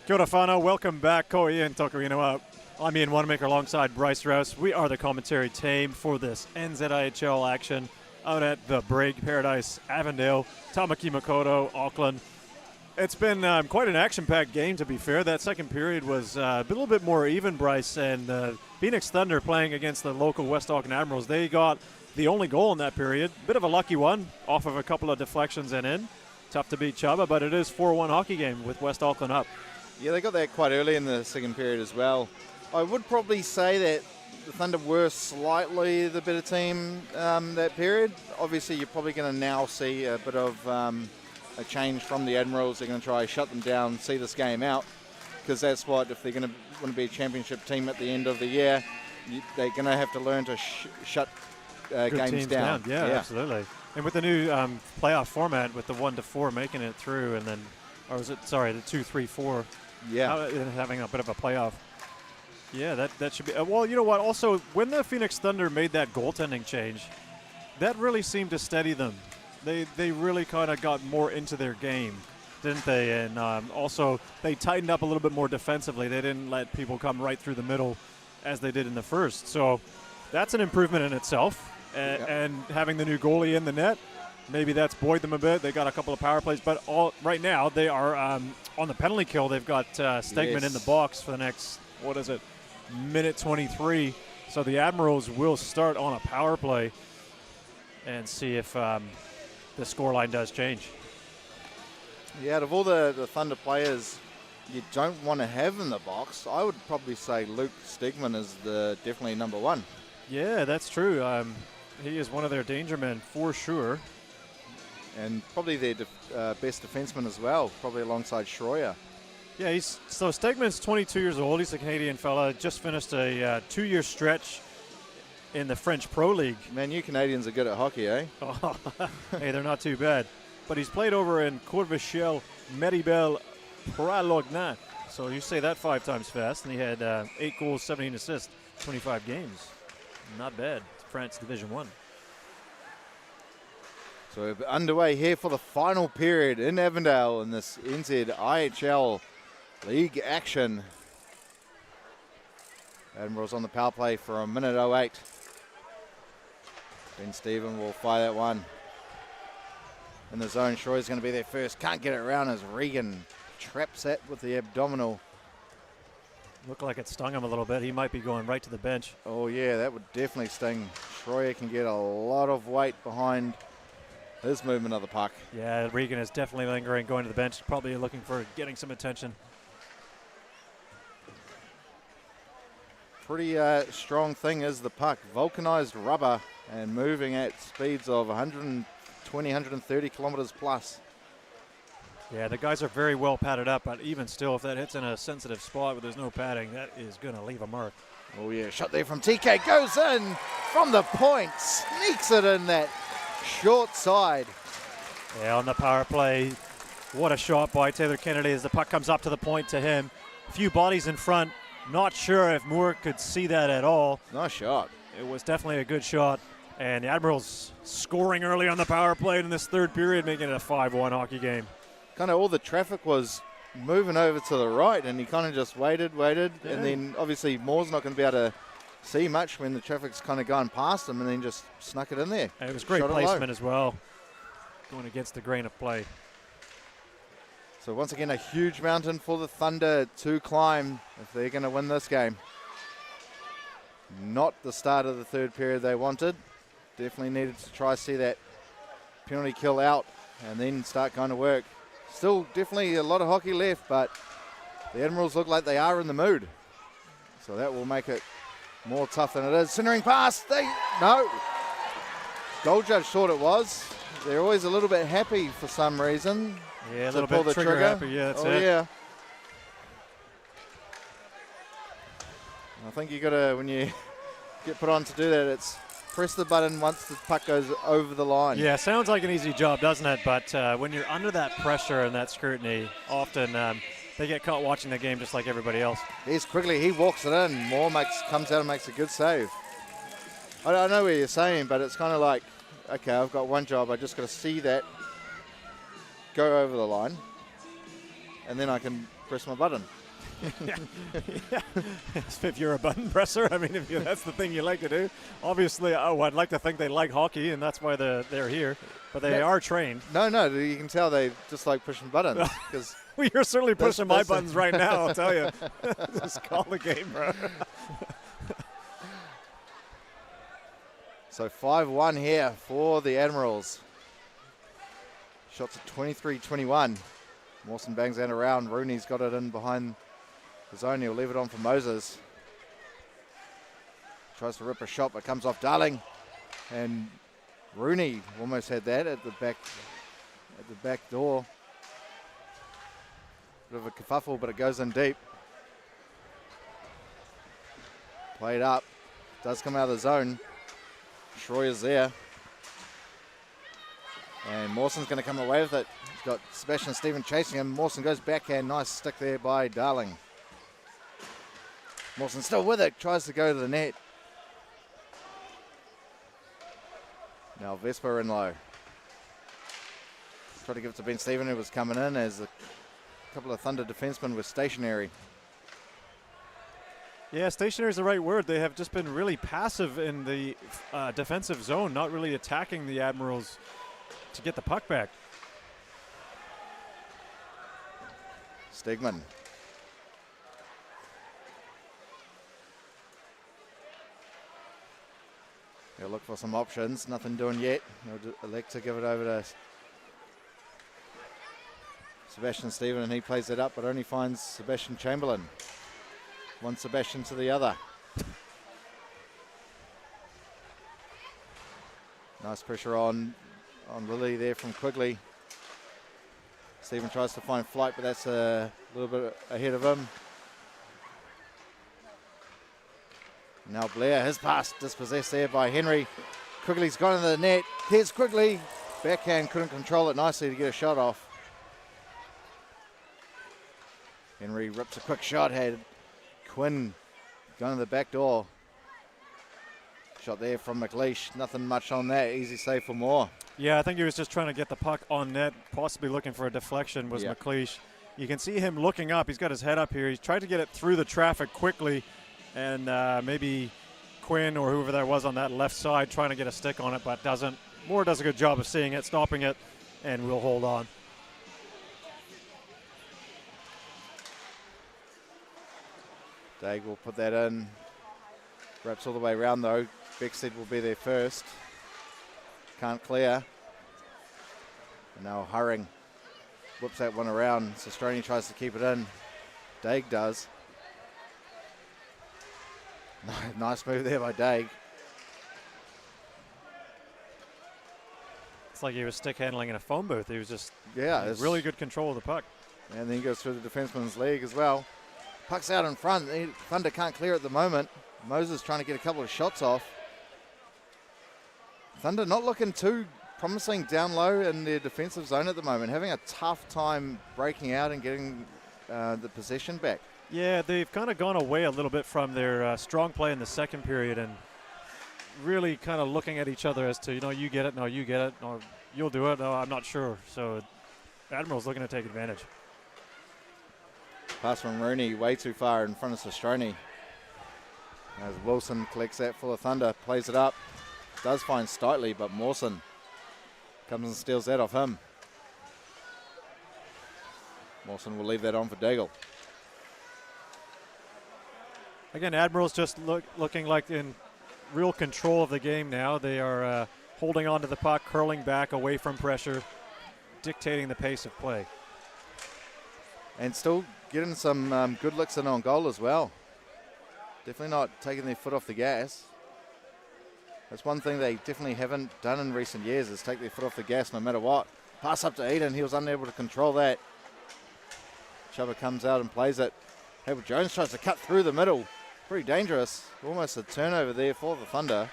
Kia ora whanau, welcome back. Ko Ian Toku Inoa. I'm Ian Wanamaker alongside Bryce Rouse. We are the commentary team for this NZIHL action out at the Brig, Paradise, Avondale, Tamaki Makaurau, Auckland. It's been quite an action-packed game, to be fair. That second period was a little bit more even, Bryce, and Phoenix Thunder playing against the local West Auckland Admirals. They got the only goal in that period. Bit of a lucky one off of a couple of deflections and in. Tough to beat Chubba, but it is 4-1 hockey game with West Auckland up. Yeah, they got that quite early in the second period as well. I would probably say that the Thunder were slightly the better team that period. Obviously, you're probably going to now see a bit of a change from the Admirals. They're going to try to shut them down, see this game out, because that's what, if they're going to want to be a championship team at the end of the year, they're going to have to learn to shut games down. Yeah, absolutely. And with the new playoff format, with the 1-4 making it through, and then, or was it, sorry, the 2-3-4, having a bit of a playoff. Yeah, that should be. Well, you know what? Also, when the Phoenix Thunder made that goaltending change, that really seemed to steady them. They really kind of got more into their game, didn't they? And also, they tightened up a little bit more defensively. They didn't let people come right through the middle as they did in the first. So that's an improvement in itself. And having the new goalie in the net, maybe that's buoyed them a bit. They got a couple of power plays, but right now they are on the penalty kill. They've got Stegman in the box for the next, minute 23. So the Admirals will start on a power play and see if the scoreline does change. Yeah, out of all the Thunder players you don't want to have in the box, I would probably say Luke Stegman is definitely number one. Yeah, that's true. He is one of their danger men for sure. And probably their best defenseman as well, probably alongside Schroyer. Yeah, so Stegman's 22 years old. He's a Canadian fella. Just finished a 2-year stretch in the French Pro League. Man, you Canadians are good at hockey, eh? Oh, hey, they're not too bad. But he's played over in Courvichel, Meribel, Pralognan. So you say that 5 times fast. And he had 8 goals, 17 assists, 25 games. Not bad. It's France Division 1. So we're underway here for the final period in Avondale in this NZIHL League action. Admirals on the power play for a minute 08. Ben Stephen will fire that one. In the zone, Schroyer's going to be there first. Can't get it around as Regan traps that with the abdominal. Looked like it stung him a little bit. He might be going right to the bench. Oh yeah, that would definitely sting. Schroyer can get a lot of weight behind his movement of the puck. Yeah, Regan is definitely lingering, going to the bench, probably looking for getting some attention. Pretty strong thing is the puck. Vulcanized rubber and moving at speeds of 120, 130 kilometers plus. Yeah, the guys are very well padded up, but even still, if that hits in a sensitive spot where there's no padding, that is going to leave a mark. Oh yeah, shot there from TK, goes in from the point, sneaks it in that short side. Yeah, on the power play, what a shot by Taylor Kennedy as the puck comes up to the point to him. A few bodies in front, not sure if Moore could see that at all. Nice shot. It was definitely a good shot, and the Admirals scoring early on the power play in this third period, making it a 5-1 hockey game. Kind of all the traffic was moving over to the right, and he kind of just waited, and then obviously Moore's not going to be able to see much when the traffic's kind of going past him, and then just snuck it in there. And it was great placement as well, going against the grain of play. So once again, a huge mountain for the Thunder to climb if they're going to win this game. Not the start of the third period they wanted. Definitely needed to try to see that penalty kill out and then start going to work. Still definitely a lot of hockey left, but the Admirals look like they are in the mood. So that will make it more tough than it is. Centering pass, no. Goal judge thought it was. They're always a little bit happy for some reason. Yeah, a little bit trigger happy, yeah, that's it. Yeah. I think you got to, when you get put on to do that, it's press the button once the puck goes over the line. Yeah, sounds like an easy job, doesn't it? But when you're under that pressure and that scrutiny, often they get caught watching the game just like everybody else. Here's quickly, he walks it in. Moore comes out and makes a good save. I don't know what you're saying, but it's kind of like, okay, I've got one job. I just got to see that go over the line, and then I can press my button. Yeah. If you're a button presser, I mean, that's the thing you like to do. Obviously, I'd like to think they like hockey, and that's why they're here. But they are trained. No, you can tell they just like pushing buttons. Because well, you're certainly pushing my buttons right now, I'll tell you. Just call the game, bro. So 5-1 here for the Admirals. Shots at 23-21. Mawson bangs that around. Rooney's got it in behind the zone. He'll leave it on for Moses. Tries to rip a shot, but comes off Darling. And Rooney almost had that at the back door. Bit of a kerfuffle, but it goes in deep. Played up. Does come out of the zone. Schroyer's there. And Mawson's going to come away with it. He's got Sebastian Stephen chasing him. Mawson goes backhand. Nice stick there by Darling. Mawson still with it. Tries to go to the net. Now Vesper in low. Tried to give it to Ben Stephen, who was coming in as a couple of Thunder defensemen were stationary. Yeah, stationary is the right word. They have just been really passive in the defensive zone, not really attacking the Admirals to get the puck back. Stegman. He'll look for some options. Nothing doing yet. He'll elect to give it over to Sebastian Stephen, and he plays it up, but only finds Sebastian Chamberlain. One Sebastian to the other. Nice pressure on Lilly there from Quigley. Stephen tries to find flight, but that's a little bit ahead of him. Now Blair, his pass dispossessed there by Henry. Quigley's gone into the net. Here's Quigley. Backhand, couldn't control it nicely to get a shot off. Henry rips a quick shot, had Quinn going to the back door. Shot there from McLeish. Nothing much on that. Easy save for Moore. Yeah, I think he was just trying to get the puck on net, possibly looking for a deflection was McLeish. You can see him looking up. He's got his head up here. He's tried to get it through the traffic quickly, and maybe Quinn or whoever that was on that left side trying to get a stick on it, but doesn't. Moore does a good job of seeing it, stopping it, and we'll hold on. Daig will put that in. Wraps all the way around though. Beckstead will be there first. Can't clear. And now Hurring whips that one around. Sestroni tries to keep it in. Daig does. Nice move there by Daig. It's like he was stick handling in a phone booth. He was just really good control of the puck. And then he goes through the defenseman's leg as well. Puck's out in front. Thunder can't clear at the moment. Moses trying to get a couple of shots off. Thunder not looking too promising down low in their defensive zone at the moment. Having a tough time breaking out and getting the possession back. Yeah, they've kind of gone away a little bit from their strong play in the second period and really kind of looking at each other as to, you get it, no, you get it, no, you'll do it, no, I'm not sure. So Admiral's looking to take advantage. Pass from Rooney way too far in front of Sestroni. As Wilson collects that full of Thunder, plays it up. Does find Steitley, but Mawson comes and steals that off him. Mawson will leave that on for Daigle. Again, Admiral's just looking like in real control of the game now. They are holding on to the puck, curling back away from pressure, dictating the pace of play. And still getting some good licks in on goal as well. Definitely not taking their foot off the gas. That's one thing they definitely haven't done in recent years is take their foot off the gas no matter what. Pass up to Eden. He was unable to control that. Chuba comes out and plays it. Hayward Jones tries to cut through the middle. Pretty dangerous. Almost a turnover there for the Thunder.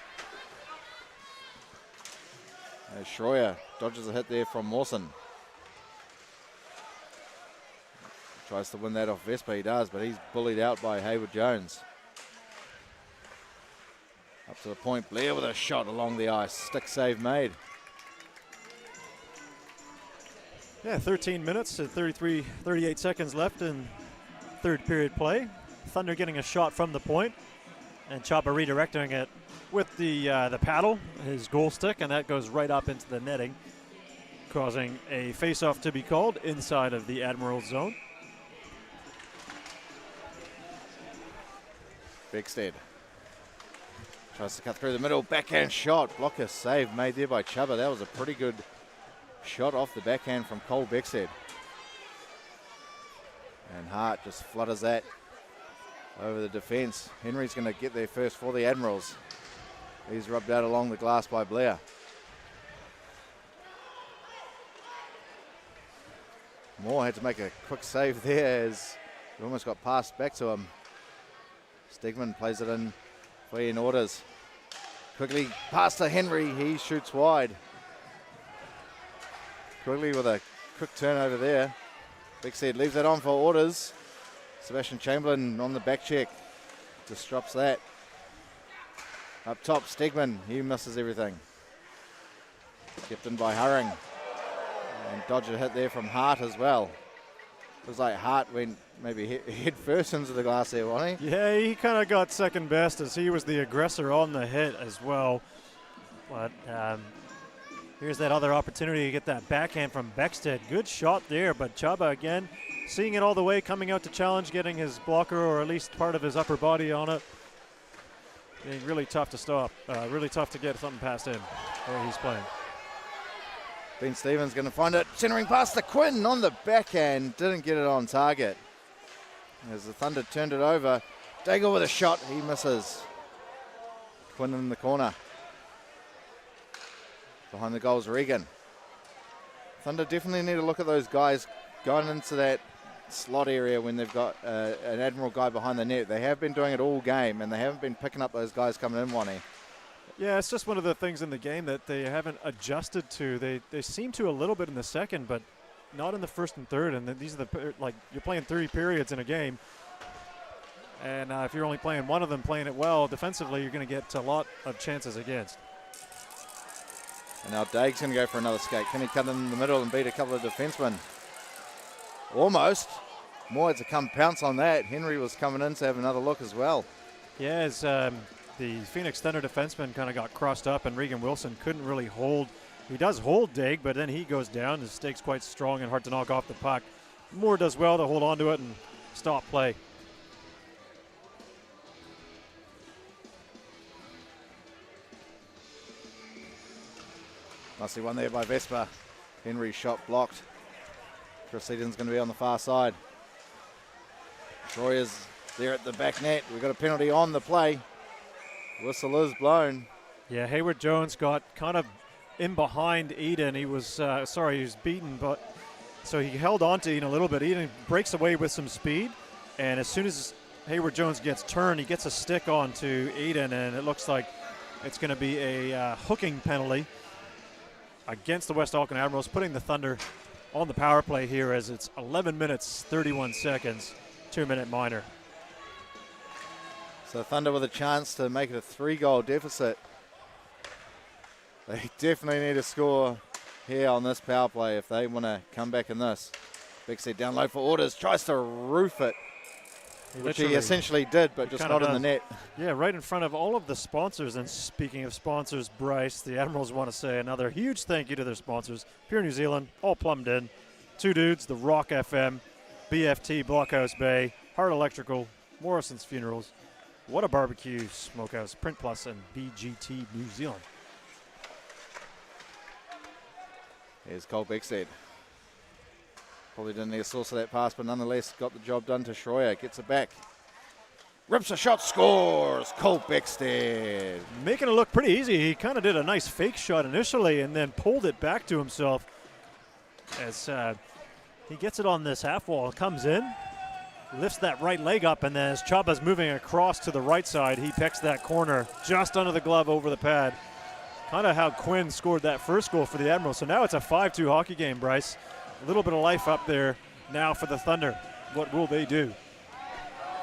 As Schroyer dodges a hit there from Mawson. Tries to win that off Vespa, he does, but he's bullied out by Hayward Jones. Up to the point, Blair with a shot along the ice. Stick save made. Yeah, 13 minutes and 38 seconds left in third period play. Thunder getting a shot from the point, and Chapa redirecting it with the paddle, his goal stick, and that goes right up into the netting, causing a face-off to be called inside of the Admirals zone. Beckstead tries to cut through the middle, backhand shot, blocker save made there by Chubba. That was a pretty good shot off the backhand from Cole Beckstead. And Hart just flutters that over the defence. Henry's going to get there first for the Admirals. He's rubbed out along the glass by Blair. Moore had to make a quick save there as he almost got passed back to him. Stegman plays it in for Ian Orders. Quickly past to Henry, he shoots wide. Quickly with a quick turnover there. Beckstead leaves that on for Orders. Sebastian Chamberlain on the back check. Disrupts that. Up top, Stegman, he misses everything. Kept in by Hurring. And dodge a hit there from Hart as well. Looks like Hart went maybe head first into the glass there, wasn't he? Yeah, he kind of got second best as he was the aggressor on the hit as well. But here's that other opportunity to get that backhand from Beckstead. Good shot there, but Chaba again seeing it all the way, coming out to challenge, getting his blocker or at least part of his upper body on it. Being really tough to stop, really tough to get something past him where he's playing. Ben Stevens going to find it, centering past the Quinn on the backhand, didn't get it on target. As the Thunder turned it over, Daigle with a shot, he misses. Quinn in the corner. Behind the goals, Regan. Thunder definitely need to look at those guys going into that slot area when they've got an Admiral guy behind the net. They have been doing it all game, and they haven't been picking up those guys coming in, Wani. Yeah, it's just one of the things in the game that they haven't adjusted to. They seem to a little bit in the second, but not in the first and third. And these are like you're playing 3 periods in a game, and if you're only playing one of them, playing it well defensively, you're going to get a lot of chances against. And now Daig's going to go for another skate. Can he cut in the middle and beat a couple of defensemen? Almost. Moore had to come pounce on that. Henry was coming in to have another look as well. Yeah, as the Phoenix Thunder defenseman kind of got crossed up, and Regan Wilson couldn't really hold. He does hold Daig, but then he goes down. His stake's quite strong and hard to knock off the puck. Moore does well to hold on to it and stop play. Must be one there by Vespa. Henry's shot blocked. Chris Eden's going to be on the far side. Troy is there at the back net. We've got a penalty on the play. Whistle is blown. Yeah, Hayward Jones got kind of in behind Eden. He was, he was beaten, but so he held on to Eden a little bit. Eden breaks away with some speed, and as soon as Hayward Jones gets turned, he gets a stick onto Eden, and it looks like it's going to be a hooking penalty against the West Auckland Admirals, putting the Thunder on the power play here as it's 11 minutes, 31 seconds, 2-minute minor. So Thunder with a chance to make it a 3-goal deficit. They definitely need to score here on this power play if they want to come back in this. Beckstead down low for Orders, tries to roof it, which he essentially did, but just not in the net. Yeah, right in front of all of the sponsors. And speaking of sponsors, Bryce, the Admirals want to say another huge thank you to their sponsors. Pure New Zealand, all plumbed in. Two Dudes, The Rock FM, BFT, Blockhouse Bay, Hart Electrical, Morrison's Funerals, What a Barbecue, Smokehouse, Print Plus, and BGT New Zealand. Here's Cole Beckstead. Probably didn't need a source of that pass, but nonetheless got the job done to Schroyer. Gets it back. Rips a shot, scores! Cole Beckstead. Making it look pretty easy. He kind of did a nice fake shot initially and then pulled it back to himself as he gets it on this half wall. Comes in, lifts that right leg up, and then as Chaba's moving across to the right side, he picks that corner just under the glove over the pad. Kind of how Quinn scored that first goal for the Admirals. So now it's a 5-2 hockey game, Bryce. A little bit of life up there now for the Thunder. What will they do?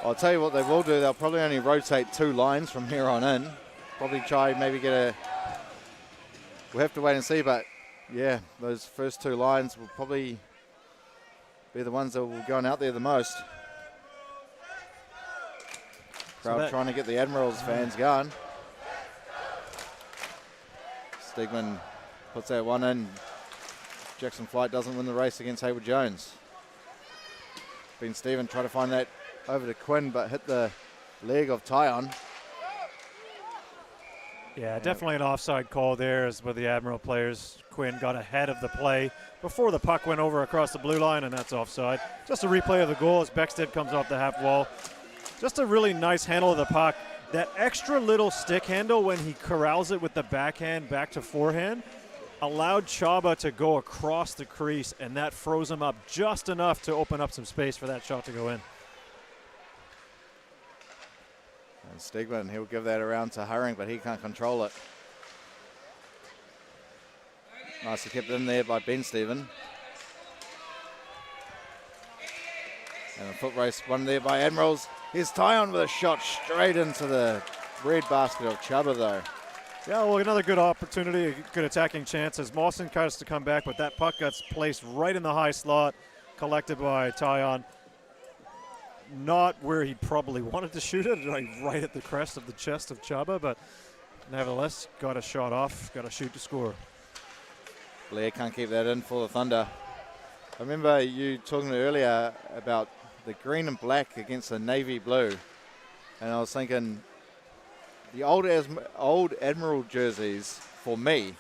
I'll tell you what they will do. They'll probably only rotate 2 lines from here on in. Probably try maybe get a... We'll have to wait and see, but yeah, those first 2 lines will probably be the ones that will be going out there the most. Crowd trying to get the Admirals fans going. Stegman puts that one in. Jackson Flight doesn't win the race against Hayward Jones. Ben Stephen tried to find that over to Quinn, but hit the leg of Tyon. Yeah, definitely an offside call there as with the Admiral players. Quinn got ahead of the play before the puck went over across the blue line, and that's offside. Just a replay of the goal as Beckstead comes off the half wall. Just a really nice handle of the puck. That extra little stick handle when he corrals it with the backhand back to forehand allowed Chaba to go across the crease, and that froze him up just enough to open up some space for that shot to go in. And Stegman, he'll give that around to Hurring, but he can't control it. Nicely kept in there by Ben Stephen. And a foot race one there by Admirals. Here's Tyon with a shot straight into the red basket of Chubba, though. Yeah, well, another good opportunity, a good attacking chance as Mawson tries to come back, but that puck gets placed right in the high slot, collected by Tyon. Not where he probably wanted to shoot it, like right at the crest of the chest of Chubba, but nevertheless, got a shot off, got a shoot to score. Blair can't keep that in for the Thunder. I remember you talking earlier about the green and black against the navy blue, and I was thinking the old Admiral jerseys for me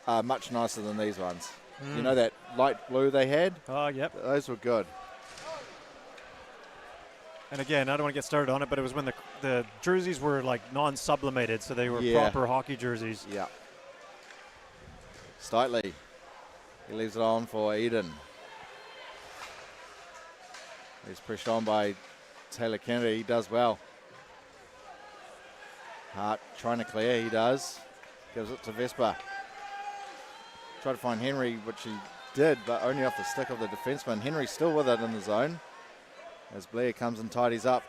are much nicer than these ones. You know that light blue they had? Oh, yep. Those were good. And again, I don't want to get started on it, but it was when the jerseys were like non-sublimated, so they were Yeah. proper hockey jerseys. Yeah. Steitley, he leaves it on for Eden. He's pushed on by Taylor Kennedy. He does well. Hart trying to clear. He does. Gives it to Vespa. Tried to find Henry, which he did, but only off the stick of the defenseman. Henry's still with it in the zone as Blair comes and tidies up.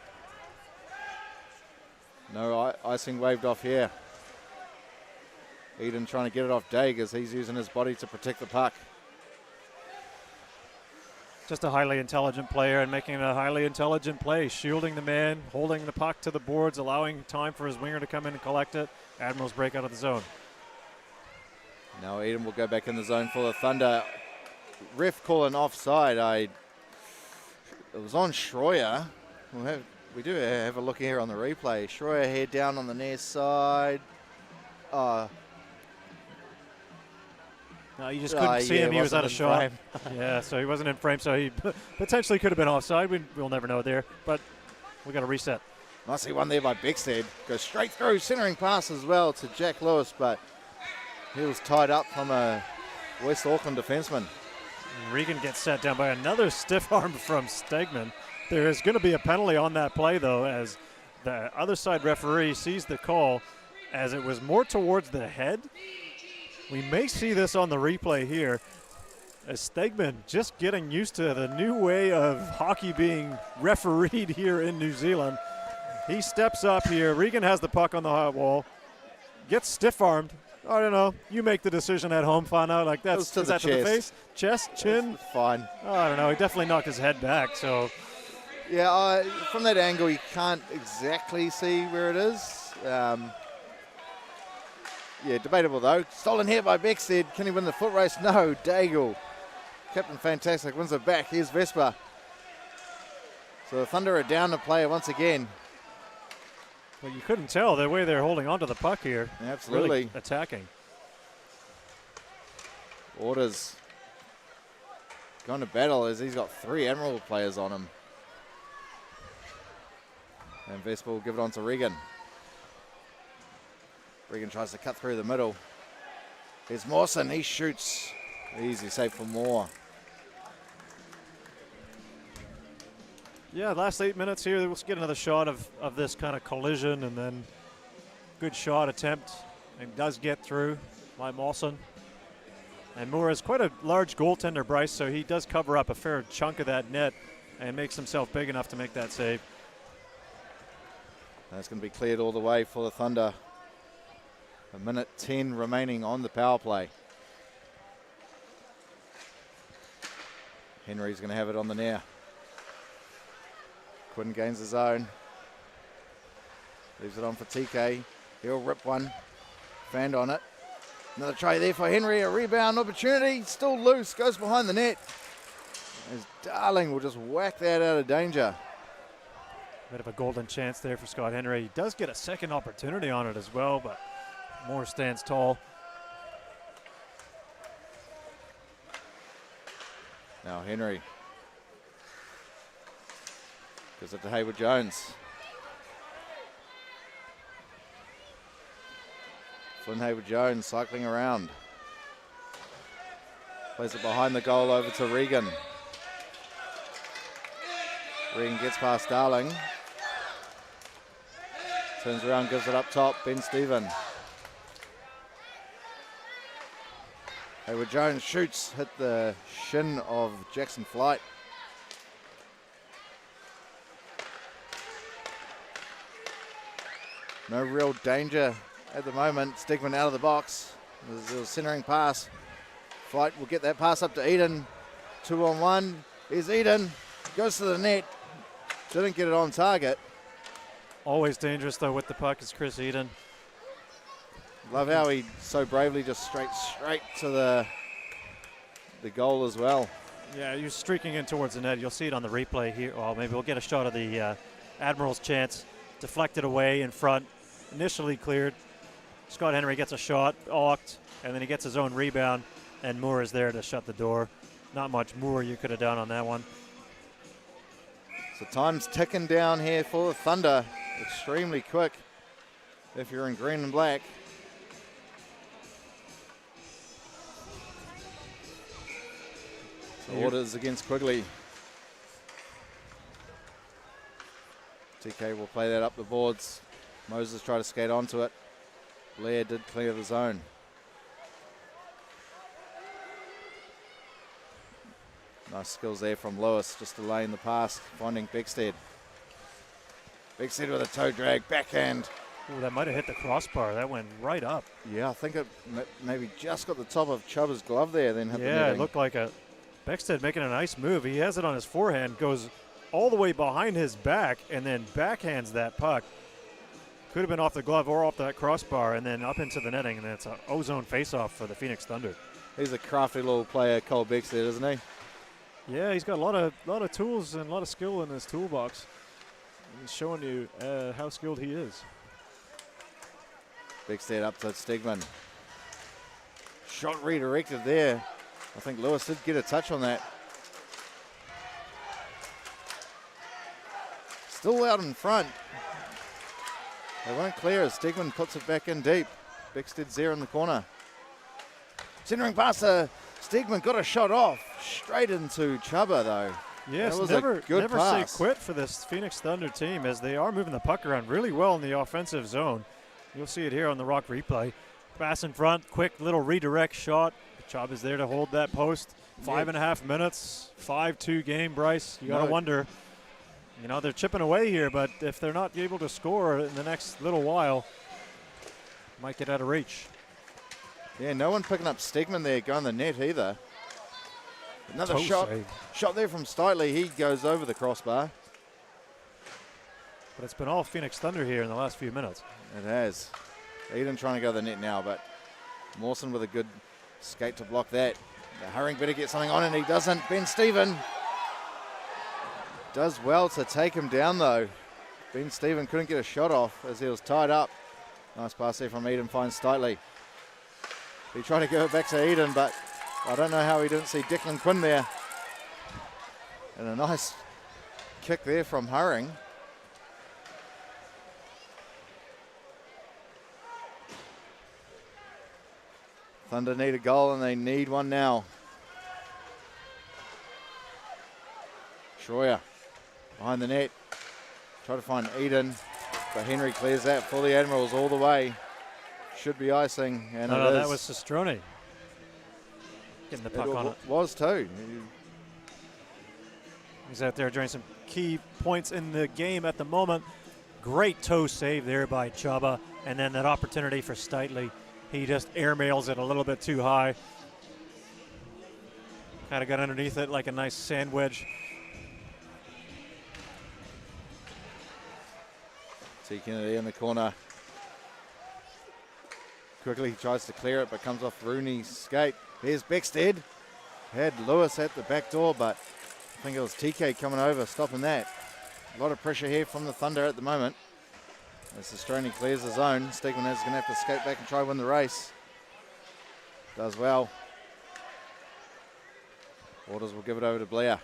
No icing waved off here. Eden trying to get it off Daig as he's using his body to protect the puck. Just a highly intelligent player and making a highly intelligent play, shielding the man, holding the puck to the boards, allowing time for his winger to come in and collect it. Admirals break out of the zone. Now Eden will go back in the zone for the Thunder. Ref calling offside. It was on Schroyer. We do have a look here on the replay. Schroyer head down on the near side. No, you just couldn't see him. He was out of shot. Frame. Yeah, so he wasn't in frame, so he potentially could have been offside. We'll never know there, but we got to reset. Nicely one there by Beckstead. Goes straight through, centering pass as well to Jack Lewis, but he was tied up from a West Auckland defenseman. Regan gets set down by another stiff arm from Stegman. There is going to be a penalty on that play, though, as the other side referee sees the call as it was more towards the head. We may see this on the replay here as Stegman just getting used to the new way of hockey being refereed here in New Zealand. He steps up here. Regan has the puck on the hot wall, gets stiff-armed. I don't know. You make the decision at home, find out. Like that's to is the that to the chest. face, chest, chin. It's fine. Oh, I don't know. He definitely knocked his head back. So Yeah, from that angle, you can't exactly see where it is. Yeah, debatable though. Stolen here by Beckstead. Can he win the foot race? No. Daigle. Captain Fantastic wins it back. Here's Vespa. So the Thunder are down the player once again. well, you couldn't tell the way they're holding onto the puck here. Absolutely. Really attacking. Orders going to battle as he's got 3 Admiral players on him. And Vespa will give it on to Regan. Regan tries to cut through the middle. Here's Mawson. He shoots. Easy save for Moore. Yeah, last 8 minutes here. Let's get another shot of this kind of collision, and then good shot attempt. And does get through by Mawson. And Moore is quite a large goaltender, Bryce, so he does cover up a fair chunk of that net and makes himself big enough to make that save. That's going to be cleared all the way for the Thunder. 1:10 remaining on the power play. Henry's going to have it on the near. Quinn gains his own. Leaves it on for TK. He'll rip one. Fanned on it. Another try there for Henry. A rebound opportunity. Still loose. Goes behind the net. As Darling will just whack that out of danger. Bit of a golden chance there for Scott Henry. He does get a second opportunity on it as well, but Moore stands tall. Now Henry gives it to Hayward Jones. Flynn Hayward Jones cycling around. Plays it behind the goal over to Regan. Regan gets past Darling. Turns around, gives it up top. Ben Stephen. Hayward Jones shoots, hit the shin of Jackson Flight. No real danger at the moment. Stegman out of the box. There's a centering pass. Flight will get that pass up to Eden. 2-on-1. Here's Eden. Goes to the net. Didn't get it on target. Always dangerous though with the puck is Chris Eden. Love how he so bravely just straight to the goal as well. Yeah, you're streaking in towards the net. You'll see it on the replay here. Well, maybe we'll get a shot of the Admirals' chance. Deflected away in front. Initially cleared. Scott Henry gets a shot, awked, and then he gets his own rebound, and Moore is there to shut the door. Not much more you could have done on that one. So time's ticking down here for the Thunder. Extremely quick if you're in green and black. So orders against Quigley. TK will play that up the boards. Moses tried to skate onto it. Blair did clear the zone. Nice skills there from Lewis, just delaying the pass, finding Beckstead. Beckstead with a toe drag, backhand. Ooh, that might have hit the crossbar. That went right up. Yeah, I think it maybe just got the top of Chuba's glove there, then hit the netting. Yeah, it looked like a Beckstead making a nice move. He has it on his forehand, goes all the way behind his back, and then backhands that puck. Could have been off the glove or off that crossbar, and then up into the netting, and it's an ozone face-off for the Phoenix Thunder. He's a crafty little player, Cole Beckstead, isn't he? Yeah, he's got a lot of tools and a lot of skill in his toolbox. He's showing you how skilled he is. Beckstead up to Stegman. Shot redirected there. I think Lewis did get a touch on that. Still out in front. They won't clear as Stegman puts it back in deep. Beckstead's there in the corner. Centering pass to Stegman, got a shot off. Straight into Chuba though. Yes, that was never a good pass. say quit for this Phoenix Thunder team as they are moving the puck around really well in the offensive zone. You'll see it here on the Rock replay. Pass in front, quick little redirect shot. Chuba's there to hold that post. 5.5 minutes, 5-2 game, Bryce. You got to wonder. You know, they're chipping away here, but if they're not able to score in the next little while, might get out of reach. Yeah, no one picking up Stegman there going the net either. Another shot there from Steitley. He goes over the crossbar. But it's been all Phoenix Thunder here in the last few minutes. It has. Eden trying to go the net now, but Mawson with a good skate to block that. Hurrying better get something on, and he doesn't. Ben Stephen does well to take him down though. Ben Stephen couldn't get a shot off as he was tied up. Nice pass there from Eden, finds Steitley. He tried to go it back to Eden, but I don't know how he didn't see Declan Quinn there. And a nice kick there from Hurring. Thunder need a goal, and they need one now. Schroyer behind the net. Try to find Eden, but Henry clears that for the Admirals all the way. Should be icing, and no, that was Sestrone. Getting the puck on it. Was too. He's out there during some key points in the game at the moment. Great toe save there by Chuba, and then that opportunity for Steitley. He just airmails it a little bit too high. Kind of got underneath it like a nice sandwich. T. Kennedy in the corner. Quickly tries to clear it, but comes off Rooney's skate. Here's Beckstead. Had Lewis at the back door, but I think it was TK coming over, stopping that. A lot of pressure here from the Thunder at the moment. As Australian clears the zone, Stegman is going to have to skate back and try to win the race. Does well. Waters will give it over to Blair.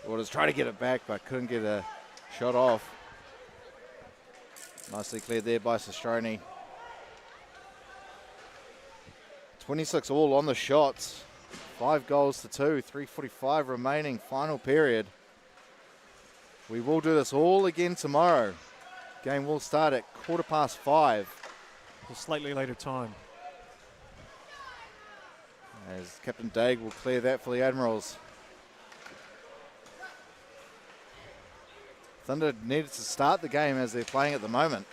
Waters trying to get it back, but couldn't get a shot off. Nicely cleared there by Sastroni. 26 all on the shots. 5 goals to 2, 3:45 remaining, final period. We will do this all again tomorrow. Game will start at 5:15. A slightly later time. As Captain Daig will clear that for the Admirals. Thunder needed to start the game as they're playing at the moment.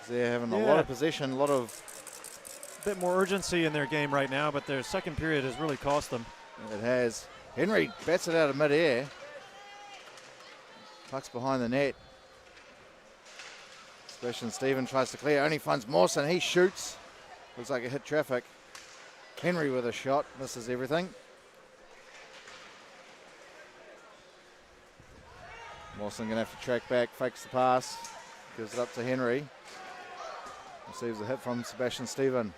They're having a lot of possession, a lot of... bit more urgency in their game right now, but their second period has really cost them. It has. Henry bats it out of mid-air. Pucks behind the net. Sebastian Stephen tries to clear, only finds Mawson, he shoots. Looks like it hit traffic. Henry with a shot, misses everything. Mawson gonna have to track back, fakes the pass, gives it up to Henry. Receives a hit from Sebastian Stephen.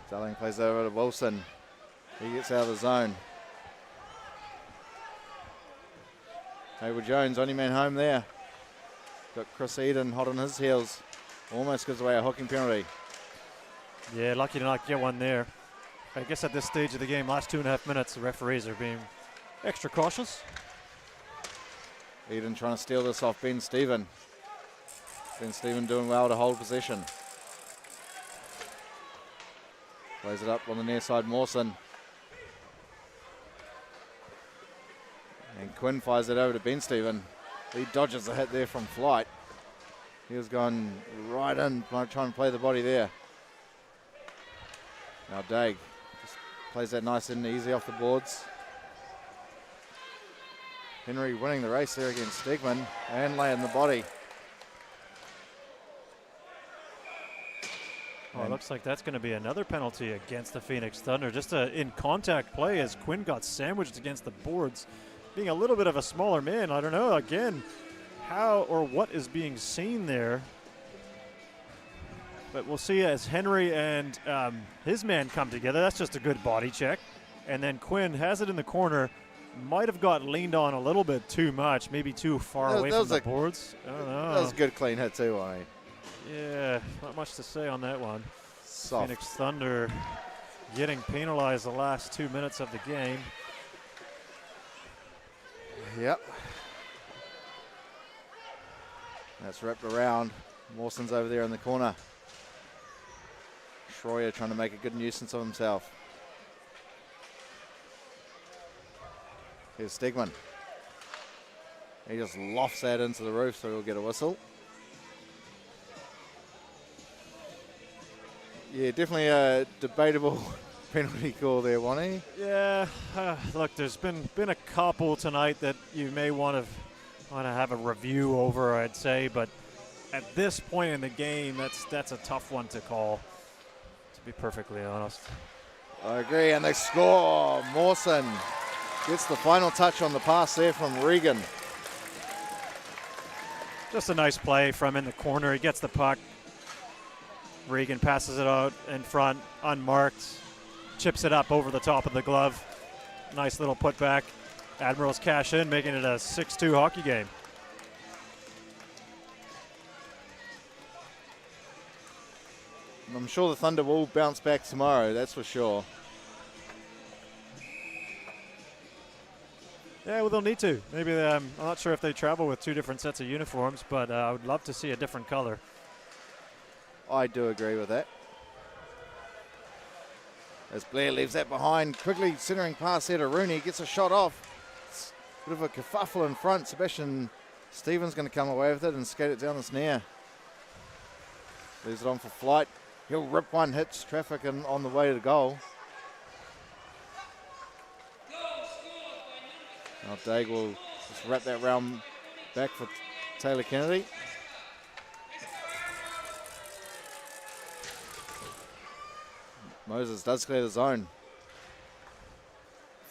Darling plays over to Wilson. He gets out of the zone. Hayward Jones, only man home there. Got Chris Eden hot on his heels. Almost gives away a hooking penalty. Yeah, lucky to not get one there. I guess at this stage of the game, last 2.5 minutes, the referees are being extra cautious. Eden trying to steal this off Ben Stephen. Ben Stephen doing well to hold possession. Plays it up on the near side, Mawson. And Quinn fires it over to Ben Stephen. He dodges the hit there from Flight. He was going right in, trying to play the body there. Now Daig just plays that nice and easy off the boards. Henry winning the race there against Stegman and laying the body. Oh, it looks like that's going to be another penalty against the Phoenix Thunder. Just a in contact play as Quinn got sandwiched against the boards. Being a little bit of a smaller man, I don't know, again, how or what is being seen there. But we'll see as Henry and his man come together. That's just a good body check. And then Quinn has it in the corner. Might have got leaned on a little bit too much, maybe too far away from the boards. I don't know. That was a good clean hit too, I mean. Yeah, not much to say on that one. Soft. Phoenix Thunder getting penalized the last 2 minutes of the game. Yep. That's wrapped around. Mawson's over there in the corner. Schroyer trying to make a good nuisance of himself. Here's Stegman. He just lofts that into the roof, so he'll get a whistle. Yeah, definitely a debatable penalty call there, Wani. Yeah, look, there's been a couple tonight that you may want to have a review over, I'd say, but at this point in the game, that's a tough one to call, to be perfectly honest. I agree, and they score. Mawson gets the final touch on the pass there from Regan. Just a nice play from in the corner. He gets the puck. Regan passes it out in front, unmarked, chips it up over the top of the glove. Nice little putback. Admirals cash in, making it a 6-2 hockey game. I'm sure the Thunder will bounce back tomorrow, that's for sure. Yeah, well, they'll need to. Maybe I'm not sure if they travel with 2 different sets of uniforms, but I would love to see a different color. I do agree with that. As Blair leaves that behind, quickly centering pass here to Rooney, gets a shot off. It's a bit of a kerfuffle in front. Sebastian Stevens going to come away with it and skate it down the snare. Leaves it on for Flight. He'll rip one, hits traffic and on the way to goal. Now Daig will just wrap that round Back for Taylor Kennedy. Moses does clear the zone.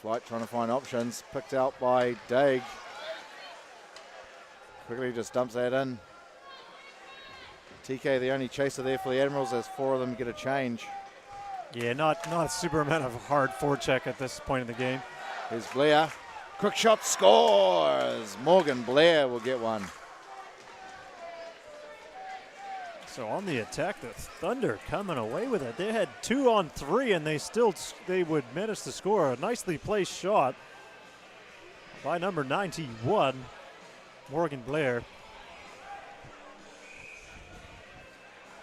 Flight trying to find options. Picked out by Daig. Quickly just dumps that in. TK the only chaser there for the Admirals as 4 of them get a change. Yeah, not a super amount of hard forecheck at this point in the game. Here's Blair. Quick shot scores. Morgan Blair will get one. So on the attack, the Thunder coming away with it. They had 2 on 3, and they would manage to score a nicely placed shot by number 91, Morgan Blair.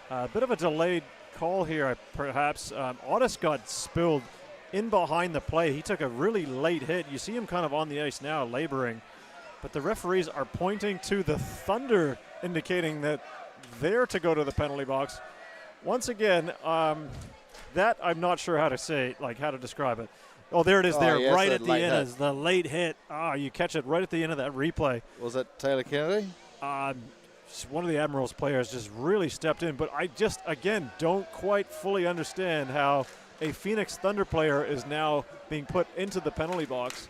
A bit of a delayed call here, perhaps. Otis got spilled in behind the play. He took a really late hit. You see him kind of on the ice now, laboring. But the referees are pointing to the Thunder, indicating that they're to go to the penalty box. Once again, that I'm not sure how to say, like how to describe it. Oh, there it is there, yes, right at the end hit. is the late hit. You catch it right at the end of that replay. Was it Taylor Kennedy? One of the Admirals players just really stepped in, but I just, again, don't quite fully understand how a Phoenix Thunder player is now being put into the penalty box.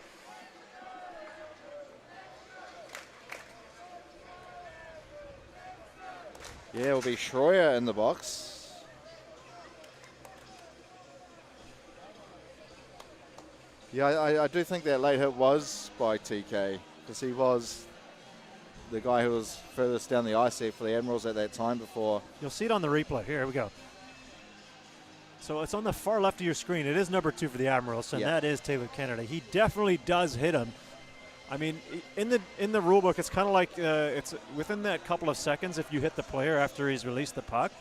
Yeah, it'll be Schroyer in the box. Yeah, I do think that late hit was by TK, because he was the guy who was furthest down the ice there for the Admirals at that time before. You'll see it on the replay. Here we go. So it's on the far left of your screen. It is number 2 for the Admirals, and that is Taylor Kennedy. He definitely does hit him. I mean, in the rule book, it's kind of like it's within that couple of seconds. If you hit the player after he's released the puck,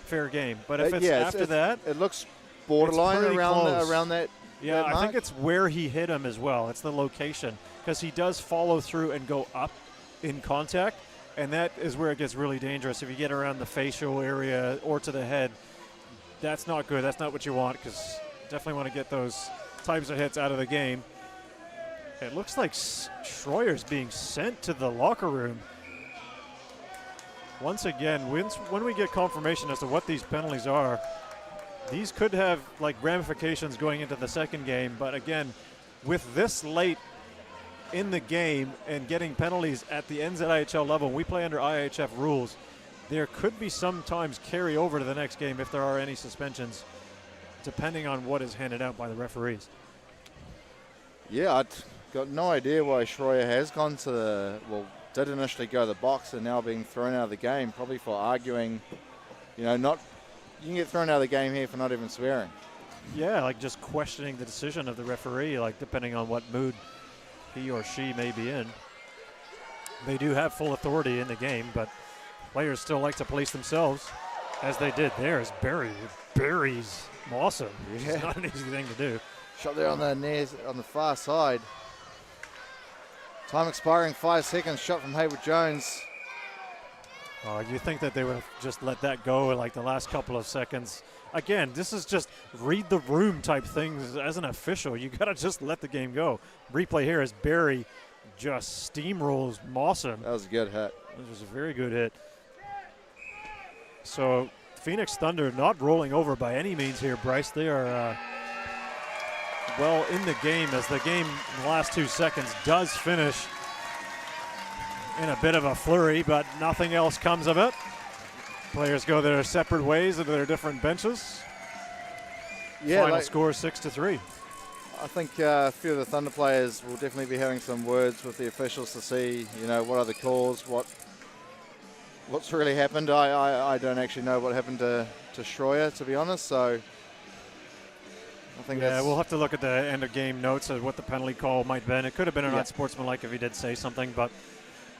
fair game. But if it's after that, it looks borderline around that. Yeah, that I think it's where he hit him as well. It's the location, because he does follow through and go up in contact, and that is where it gets really dangerous. If you get around the facial area or to the head, that's not good. That's not what you want, because definitely want to get those types of hits out of the game. It looks like Schroyer's being sent to the locker room. Once again, when we get confirmation as to what these penalties are, these could have like ramifications going into the second game. But again, with this late in the game and getting penalties at the NZIHL level, we play under IHF rules, there could be sometimes carry over to the next game if there are any suspensions, depending on what is handed out by the referees. Yeah, I've got no idea why Schroyer has gone to did initially go to the box and now being thrown out of the game, probably for arguing, you can get thrown out of the game here for not even swearing. Yeah, like just questioning the decision of the referee, like depending on what mood he or she may be in. They do have full authority in the game, but players still like to police themselves, as they did there as Barry buries Mawson, which is not an easy thing to do. Shot there on the far side. Time expiring 5 seconds. Shot from Hayward Jones. You think that they would have just let that go in like the last couple of seconds. Again, this is just read the room type things as an official. You got to just let the game go. Replay here as Barry just steamrolls Mawson. That was a good hit. This was a very good hit. So Phoenix Thunder not rolling over by any means here, Bryce. They are well in the game, as the game in the last 2 seconds does finish in a bit of a flurry, but nothing else comes of it. Players go their separate ways into their different benches. Yeah, Final score 6-3. I think a few of the Thunder players will definitely be having some words with the officials to see, what are the calls, what's really happened. I don't actually know what happened to Schroyer, to be honest, so I think we'll have to look at the end of game notes of what the penalty call might have been. It could have been unsportsmanlike if he did say something, but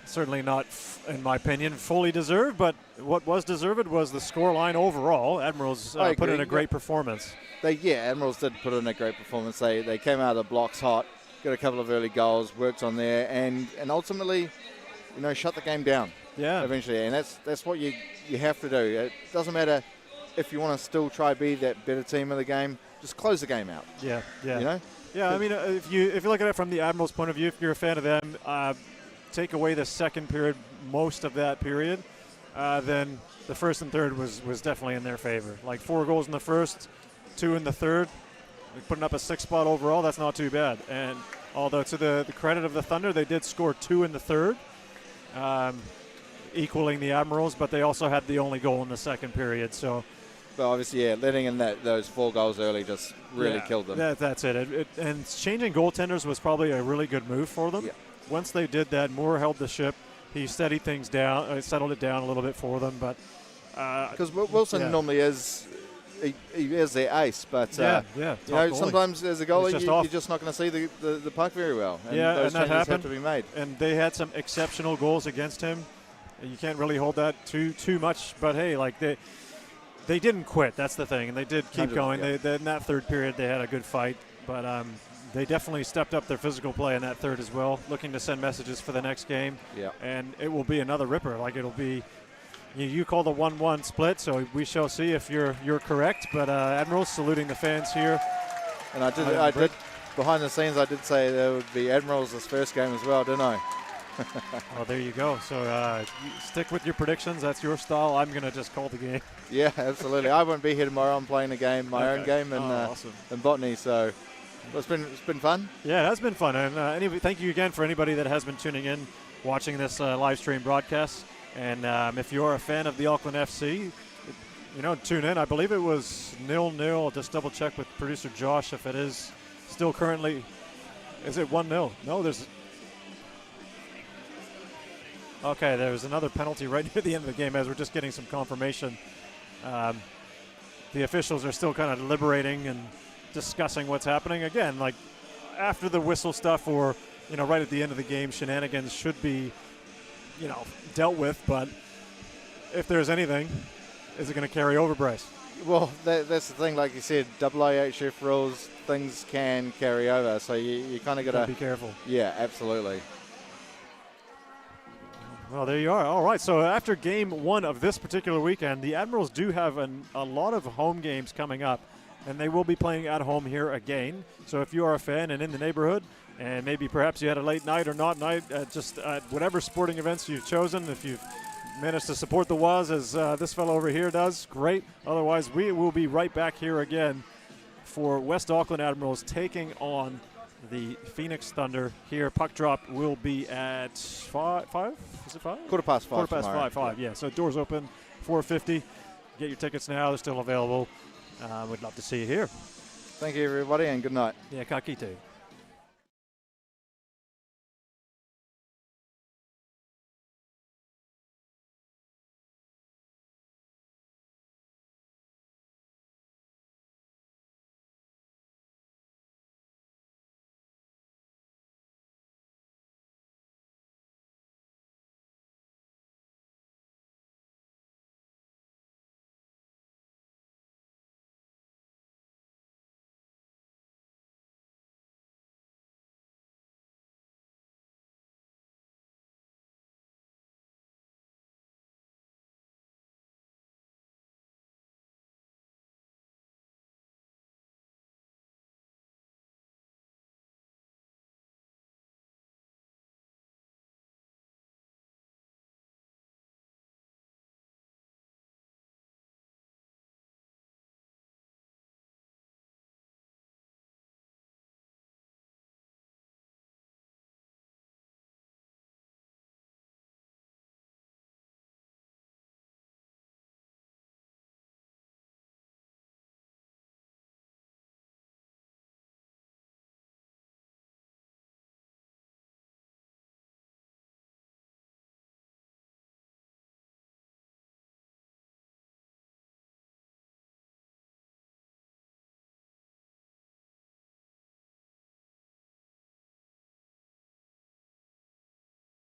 certainly not, in my opinion, fully deserved. But what was deserved was the score line overall. Admirals put in a great performance. Admirals did put in a great performance. They came out of the blocks hot, got a couple of early goals, worked on there, and ultimately, shut the game down. Yeah. Eventually, and that's what you have to do. It doesn't matter if you want to still try be that better team of the game. Just close the game out. Yeah. Yeah, I mean, if you look at it from the Admirals' point of view, if you're a fan of them, take away the second period, most of that period, then the first and third was definitely in their favor. Like 4 goals in the first, 2 in the third, putting up a 6 spot overall. That's not too bad. And although to the credit of the Thunder, they did score 2 in the third, equaling the Admirals, but they also had the only goal in the second period. So, but obviously, yeah, letting in those 4 goals early just really killed them. That's it. And changing goaltenders was probably a really good move for them. Yeah. Once they did that, Moore held the ship. He steadied things down, settled it down a little bit for them. But because Wilson normally is. He is their ace, but sometimes as a goalie, you're just not going to see the puck very well. And those and that changes happened. have to be made. And they had some exceptional goals against him. You can't really hold that too much. But hey, like they didn't quit. That's the thing, and they did keep going. Yeah. They in that third period, they had a good fight, but they definitely stepped up their physical play in that third as well, looking to send messages for the next game. Yeah, and it will be another ripper. Like it'll be. You call the 1-1 split, so we shall see if you're correct. But Admirals saluting the fans here. And I did behind the scenes. I did say there would be Admirals this first game as well, didn't I? Oh, there you go. So you stick with your predictions. That's your style. I'm going to just call the game. Yeah, absolutely. I won't be here tomorrow. I'm playing a game, my own game awesome. in Botany. So it's been fun. Yeah, it has been fun. And thank you again for anybody that has been tuning in, watching this live stream broadcast. And if you're a fan of the Auckland FC, tune in. I believe it was 0-0. I'll just double check with producer Josh if it is still currently. Is it 1-0? No, there's. Okay, there's another penalty right near the end of the game as we're just getting some confirmation. The officials are still kind of deliberating and discussing what's happening. Again, like after the whistle stuff or, right at the end of the game, shenanigans should be dealt with, but if there's anything, is it going to carry over, Bryce? Well, that's the thing. Like you said, IIHF rules, things can carry over, so you kind of got to be careful. Yeah, absolutely. Well, there you are. All right, so after game 1 of this particular weekend, the Admirals do have a lot of home games coming up, and they will be playing at home here again. So if you are a fan and in the neighborhood, and maybe perhaps you had a late night or not night, just whatever sporting events you've chosen, if you've managed to support the WAS as this fellow over here does, great. Otherwise, we will be right back here again for West Auckland Admirals taking on the Phoenix Thunder here. Puck drop will be at 5? Is it 5? 5:15. 5:15, yeah. So doors open, 4:50. Get your tickets now. They're still available. We'd love to see you here. Thank you, everybody, and good night. Yeah, ka kite.